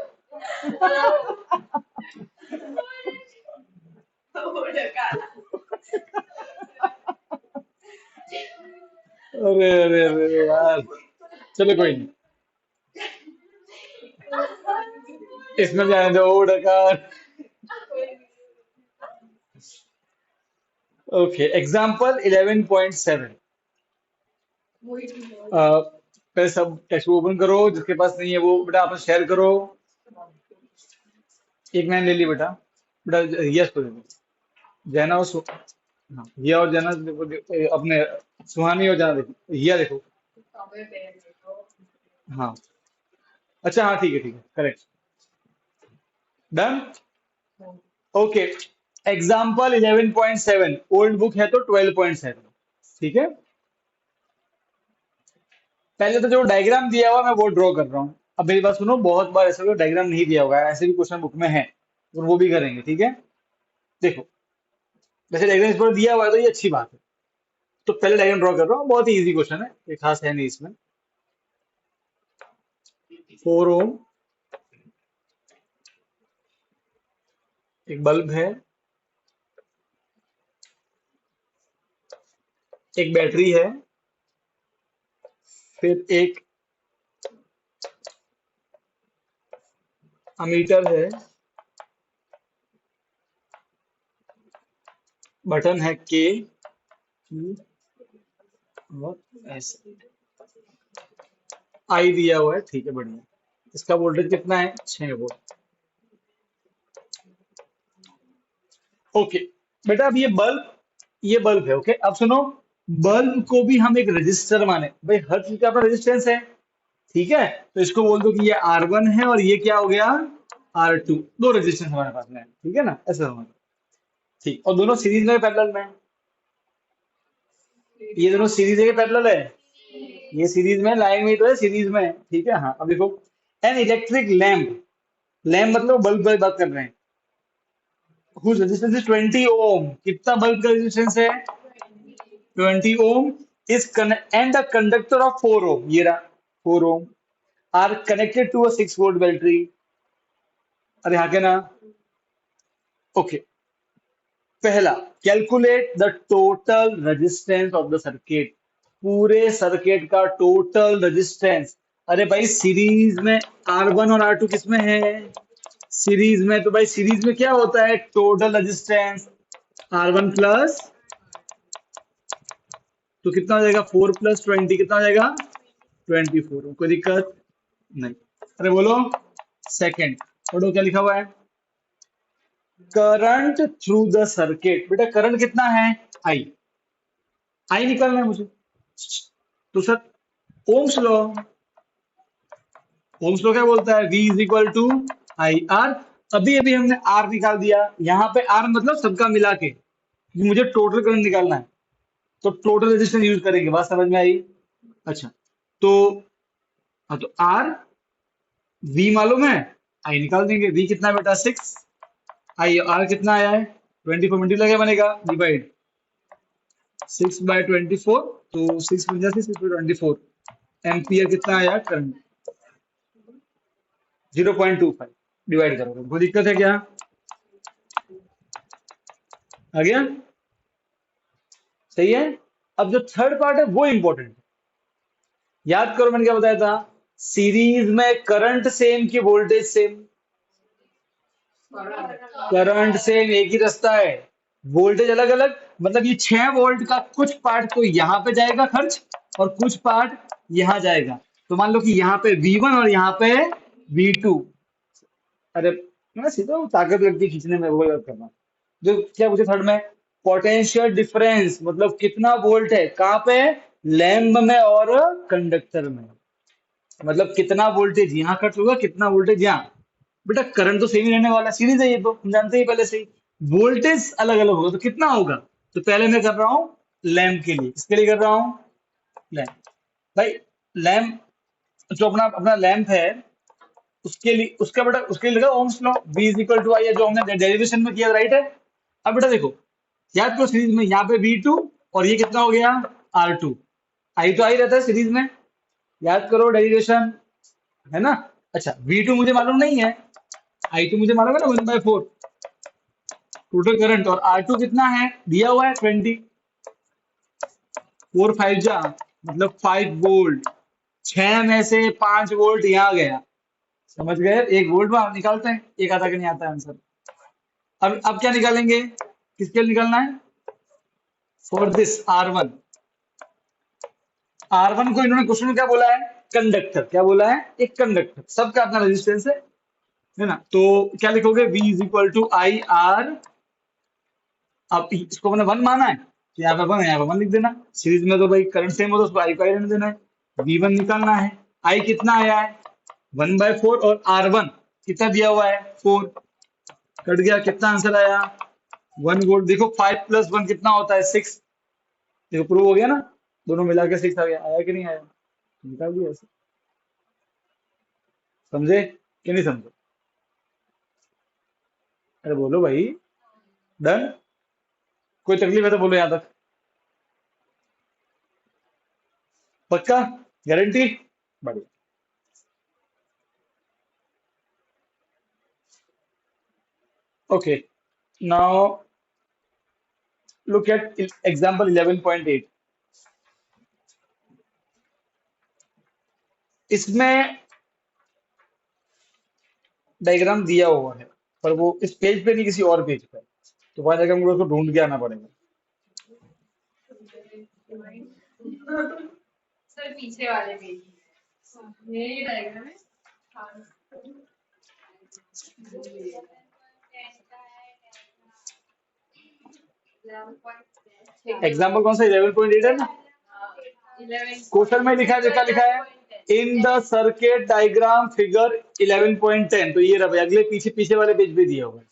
अरे अरे अरे यार, चलो कोई नहीं, इसमें जाने दो ओडकार। Okay, example 11.7। पहले सब टेक्स्ट ओपन करो, जिसके पास नहीं है वो बेटा आपस शेयर करो। एक मैंने ले ली बेटा। बेटा यस को दे दो। जैना और हाँ, ये और जैना देखो, अपने सुहानी और जाना देखो, ये देखो। हाँ, अच्छा हाँ ठीक है ठीक है, correct. Done. Okay, example 11.7, old book है तो 12.7। ठीक है, पहले तो जो डायग्राम दिया हुआ मैं वो ड्रॉ कर रहा हूँ। अब मेरी बात सुनो, बहुत बार ऐसा डायग्राम नहीं दिया होगा, ऐसे भी क्वेश्चन बुक में है, और वो भी करेंगे, ठीक है। देखो, वैसे डायग्राम इस पर दिया हुआ है तो ये अच्छी बात है। तो पहले डायग्राम ड्रॉ कर रहा हूँ, बहुत ही इजी क्वेश्चन है, ये खास है नहीं इसमें। 4 ओम एक बल्ब है, एक बैटरी है, फिर एक अमीटर है, बटन है के, और ऐसे आई दिया हुआ है, ठीक है बढ़िया। इसका वोल्टेज कितना है? 6 वोल्ट। ओके बेटा, अब ये बल्ब है, ओके। अब सुनो, बल्ब को भी हम एक रजिस्टर माने, भाई हर चीज का अपना रेजिस्टेंस है, ठीक है। तो इसको बोल दो कि ये R1 है और ये क्या हो गया? R2। दो रेजिस्टेंस हमारे पास में है, ठीक है ना, ऐसा समझ। ठीक, और दोनों सीरीज में पैरेलल में है। ये दोनों सीरीज है कि पैरेलल है? ये सीरीज में, लाइन में ही तो है, सीरीज में है, ठीक है। हाँ, अब देखो, एन इलेक्ट्रिक लैम्प, लैम्प मतलब बल्ब की बात कर रहे हैं, whose resistance is 20 ओम। कितना बल्ब का रेजिस्टेंस है? 20 ओम। इस and the conductor of 4 ohm, ये रहा 4 ohm, are connected to a 6 volt battery. अरे हाँ के ना? ओके, पहला, calculate the total resistance of the circuit. पूरे सर्किट का टोटल रेजिस्टेंस। अरे भाई सीरीज में R1 और R2 किसमें है? सीरीज में, तो भाई सीरीज में क्या होता है? टोटल रेजिस्टेंस R1 प्लस, तो कितना हो जाएगा? 4 प्लस 20 कितना हो जाएगा? 24। कोई दिक्कत नहीं? अरे बोलो। सेकंड, पढ़ो क्या लिखा हुआ है। Current through the circuit. बेटा करंट कितना है? आई। आई निकालना है मुझे, तो sir Ohm's law. Ohm's law क्या बोलता है? V is equal to I R. अभी अभी हमने आर निकाल दिया, यहाँ पे आर मतलब सबका मिला के, मुझे टोटल करंट निकालना है, तो टोटल रेजिस्टेंस यूज करेंगे, बात समझ में आई? अच्छा, तो हाँ तो आर वी मालूम है, आई निकाल देंगे, वी कितना है बेटा 6, आई आर कितना आया है 24, मल्टीप्लाई क्या बनेगा डिवाइड 6/24, तो 6 × 6 = 24 एम्पियर कितना आया करंट 0.25 डिवाइड करोगे, कोई दिक्कत है क्या? आ गया? सही है। अब जो थर्ड पार्ट है वो इंपॉर्टेंट है, याद करो मैंने क्या बताया था, सीरीज में करंट सेम की वोल्टेज सेम, करंट सेम एक ही रास्ता है, वोल्टेज अलग अलग, मतलब ये 6 वोल्ट का कुछ पार्ट तो यहाँ पे जाएगा खर्च और कुछ पार्ट यहाँ जाएगा, तो मान लो कि यहाँ पे V1 और यहाँ पे V2। अरे मैं सीधा वो ताकत लगती है खींचने में, वो याद करना। जो क्या पूछे थर्ड में, पोटेंशियल डिफरेंस मतलब कितना वोल्ट है कहाँ पे, लैंप में और कंडक्टर में, मतलब कितना वोल्टेज यहाँ खर्च होगा कितना वोल्टेज यहाँ। बेटा करंट तो सेम ही रहने वाला, सीरीज है ये तो हम जानते ही पहले से ही, वोल्टेज अलग अलग होगा तो कितना होगा, तो पहले मैं कर रहा हूँ लैंप के लिए, किसके लिए कर रहा हूँ, लैंप। भाई लैंप जो अपना अपना लैंप है उसके लिए, उसका बेटा उसके लिए लगा ओम्स लॉ, V = I है जो हमने डेरिवेशन में किया, राइट है। अब बेटा देखो, याद करो सीरीज में यहाँ पे V2 और ये कितना हो गया R2, आई तो आई रहता है सीरीज में, याद करो डेरिवेशन, है ना। अच्छा V2 मुझे मालूम नहीं है, I2 मुझे मालूम है ना 1/4 टोटल करंट, और R2 कितना है दिया हुआ है 20, 4 5 जा मतलब 5 वोल्ट, 6 में से 5 वोल्ट यहाँ गया, समझ गए, 1 वोल्ट में आप निकालते हैं, एक आता कि नहीं आता है आंसर। अब क्या निकालेंगे, किसके लिए निकालना है, फॉर दिस R1, R1 को इन्होंने क्वेश्चन में क्या बोला है, कंडक्टर, क्या बोला है, एक कंडक्टर, सबका अपना रेजिस्टेंस है ना, तो क्या लिखोगे V = I R, अब इसको मैंने 1 माना है तो यहाँ पे 1 है, यहाँ पे 1 लिख देना, सीरीज में तो भाई करंट सेम हो तो उसको आई को आई रहने देना है, V1 निकालना है, आई कितना आया है 1/4 और R1 कितना दिया हुआ है 4, कट गया, कितना आंसर आया 1 वोल्ट। देखो 5 + 1 कितना होता है 6, देखो प्रूव हो गया ना, दोनों मिला के 6 आ गया, आया कि नहीं आया, निकाल दिया ऐसे, समझे कि नहीं समझे, अरे बोलो भाई, डन, कोई तकलीफ है तो बोलो यहाँ तक, पक्का, गारंटी, बढ़िया। Okay now look at example 11.8, इसमें डायग्राम दिया हुआ है पर वो इस पेज पे नहीं किसी और पेज पे, तो वहां जाकर हमको उसको ढूंढ के आना पड़ेगा। सर पीछे वाले पेज यही डायग्राम है। एग्जाम्पल कौन सा 11.8 है ना, 11 क्वेश्चन में लिखा है, देखा लिखा है in the circuit diagram figure 11.10, तो ये रहा भाई, अगले पीछे पीछे वाले पेज पे दिया हुआ है।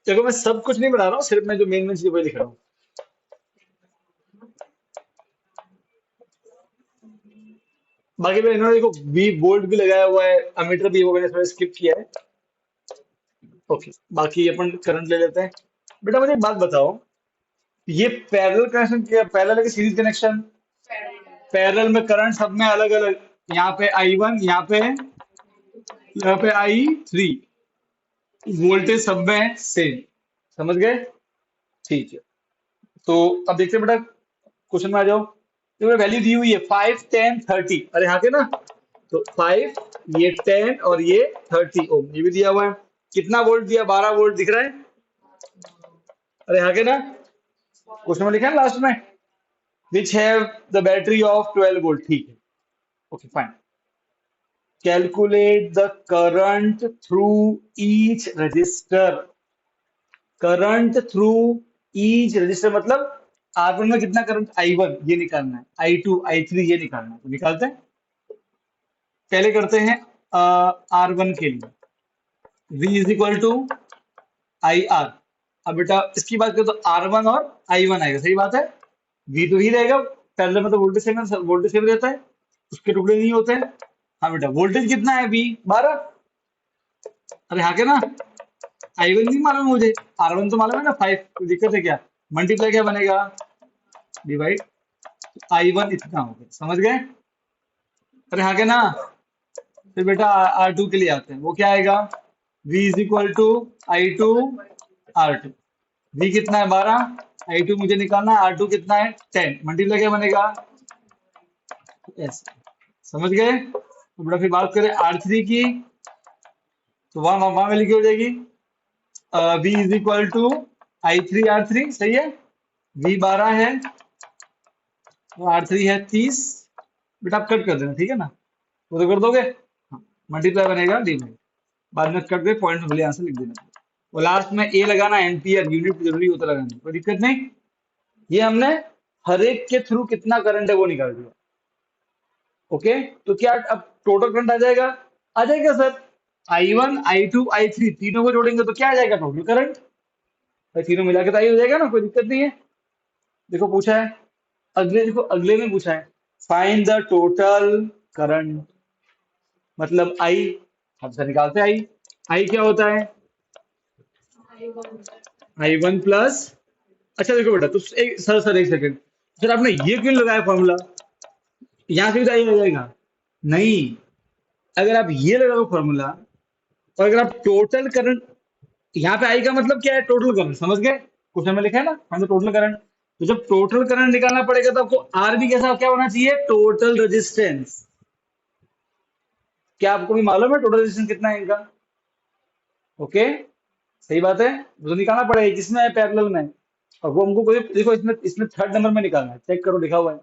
देखो मैं सब कुछ नहीं बना रहा हूँ, सिर्फ मैं जो मेन मेन चीजें वही लिख रहा हूँ। बाकी में इन्होंने देखो वी वोल्ट भी लगाया हुआ है, अमीटर भी, वो मैंने थोड़ा स्किप किया है। ओके बाकी अपन करंट ले लेते हैं। बेटा मुझे एक बात बताओ, ये पैरेलल कनेक्शन क्या, पैरेलल है कि सीरीज कनेक्शन, पैरेलल में करंट सब में अलग अलग, यहाँ पे I1, यहाँ पे I3, वोल्टेज सब में सेम, समझ गए, ठीक है। तो अब देखते हैं बेटा, क्वेश्चन में आ जाओ, तो वैल्यू दी हुई है 5 10 30, अरे हाँ के ना, तो 5 ये 10 और ये 30 ओम, ये भी दिया हुआ है, कितना वोल्ट दिया 12 वोल्ट दिख रहा है, अरे हाँ के ना, क्वेश्चन में लिखा है लास्ट में which have the battery of 12 volt, ठीक है, okay fine. Calculate the current through each resistor. Current through each resistor मतलब R1 में कितना करंट, I1 ये निकालना है, I2 I3 ये निकालना है। तो निकालते हैं, पहले करते हैं R1 के लिए। V is equal to I R. अब बेटा इसकी बात करें तो R1 और I1 आएगा, सही बात है। V तो ही रहेगा, पैरेलल में तो वोल्टेज सेम रहता है, उसके टुकड़े नहीं होते हैं। हाँ बेटा, वोल्टेज कितना है V 12। अरे हाँ के ना, I1 नहीं मालूम है मुझे, R1 तो मालूम है ना 5। कोई दिक्कत है क्या? मल्टीप्लाई क्या बनेगा, डिवाइड। I1 इतना हो गया, समझ गए? अरे हाँ के ना। फिर बेटा R2 के लिए आते हैं, वो क्या आएगा, V is equal to I2 R2। V कितना है 12, I2 मुझे निकालना है, R2 कितना है 10, मल्टीप्लाई क्या बनेगा, ऐसे। समझ गए? तो बेटा फिर बात करें R3 की, तो वहां वैल्यू क्या हो जाएगी, V is equal to I3 R3, सही है। V 12 है और R3 है 30। बेटा आप कट कर देना, ठीक है ना, वो तो कर दोगे। हाँ, मल्टीप्लाई बनेगा डिवाइड, बाद में कट के पॉइंट में भले आंसर लिख देना। और लास्ट में ए लगाना, एम्पियर यूनिट जरूरी होता है लगाना, कोई दिक्कत नहीं। ये हमने हर एक के थ्रू कितना करंट है वो निकाल दिया। ओके, तो क्या अब टोटल करंट आ जाएगा, आ जाएगा सर। I1 I2 I3 तीनों को जोड़ेंगे तो क्या आ जाएगा, टोटल करंट। भाई तीनों मिला के तो आई हो जाएगा ना, कोई दिक्कत नहीं है। देखो पूछा है, अगले देखो अगले में पूछा है, फाइंड द टोटल करंट, मतलब आई। हम से निकालते हैं आई क्या होता है, I1 प्लस। अच्छा देखो बेटा, तो एक सेकंड, सर आपने ये क्यों लगाया फॉर्मूला, यहाँ से भी तो आई आ जाएगा। नहीं, अगर आप ये लगाओ फॉर्मूला, और अगर आप टोटल करंट, यहाँ पे आई का मतलब क्या है, टोटल करंट, समझ गए? क्वेश्चन में लिखा है ना, हम तो टोटल करंट। तो जब टोटल करंट निकालना पड़ेगा तो आपको आर भी कैसा क्या होना चाहिए, टोटल रेजिस्टेंस। क्या आपको भी मालूम है टोटल रेजिस्टेंस कितना है इनका? ओके, सही बात है, वो तो निकालना पड़ेगा किसमें है, पैरेलल में। और वो हमको कोई देखो, इसमें इसमें थर्ड नंबर में निकालना है, चेक करो लिखा हुआ है।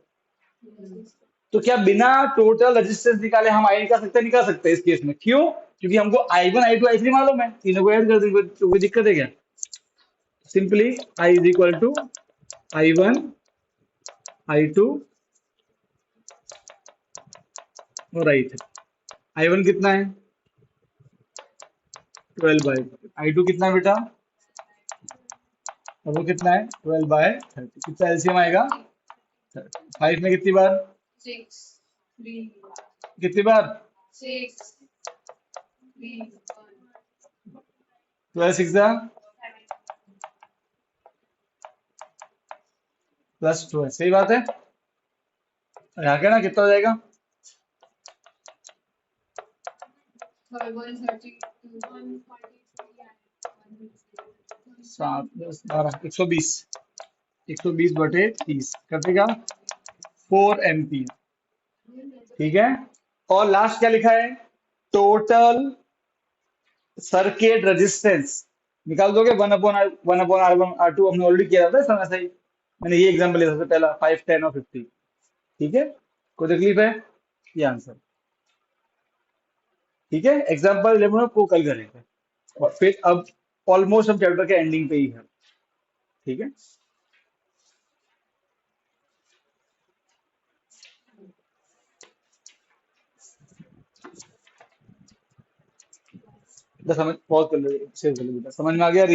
तो क्या बिना टोटल रेजिस्टेंस निकाले हम आई निकाल सकते हैं इस केस में, क्यों? क्योंकि हमको I1 I2 I3 मालूम है, तीनों को ऐड कर देंगे, तो कोई दिक्कत है क्या? Simply I is equal to I1 I2 और I3। I1 कितना है 12/, I2 कितना है बेटा, और वो कितना है 12/30। कितना एलसीएम आएगा, 5 में कितनी बार, 6 3 कितनी बार, 6 3 12 6 +12, सही बात है। यहाँ के ना कितना हो जाएगा, 7 10 12 120, 120/30 कर देगा 4 एम्पियर, ठीक है। और लास्ट क्या लिखा है, टोटल सर्किट रेजिस्टेंस निकाल दोगे, 1/R1 R2 हमने ऑलरेडी किया था समय से ही, मैंने ये एग्जांपल लिया सबसे पहला 5 10 और 50, ठीक है। कोई तकलीफ है, ये आंसर, ठीक है। एग्जांपल 11 को कल करेंगे, और फिर अब ऑलमोस्ट हम चैप्टर के एंडिंग पे ही है, ठीक है। समझ पॉज कर लो, सेव कर लो बेटा, समझ में आ गया?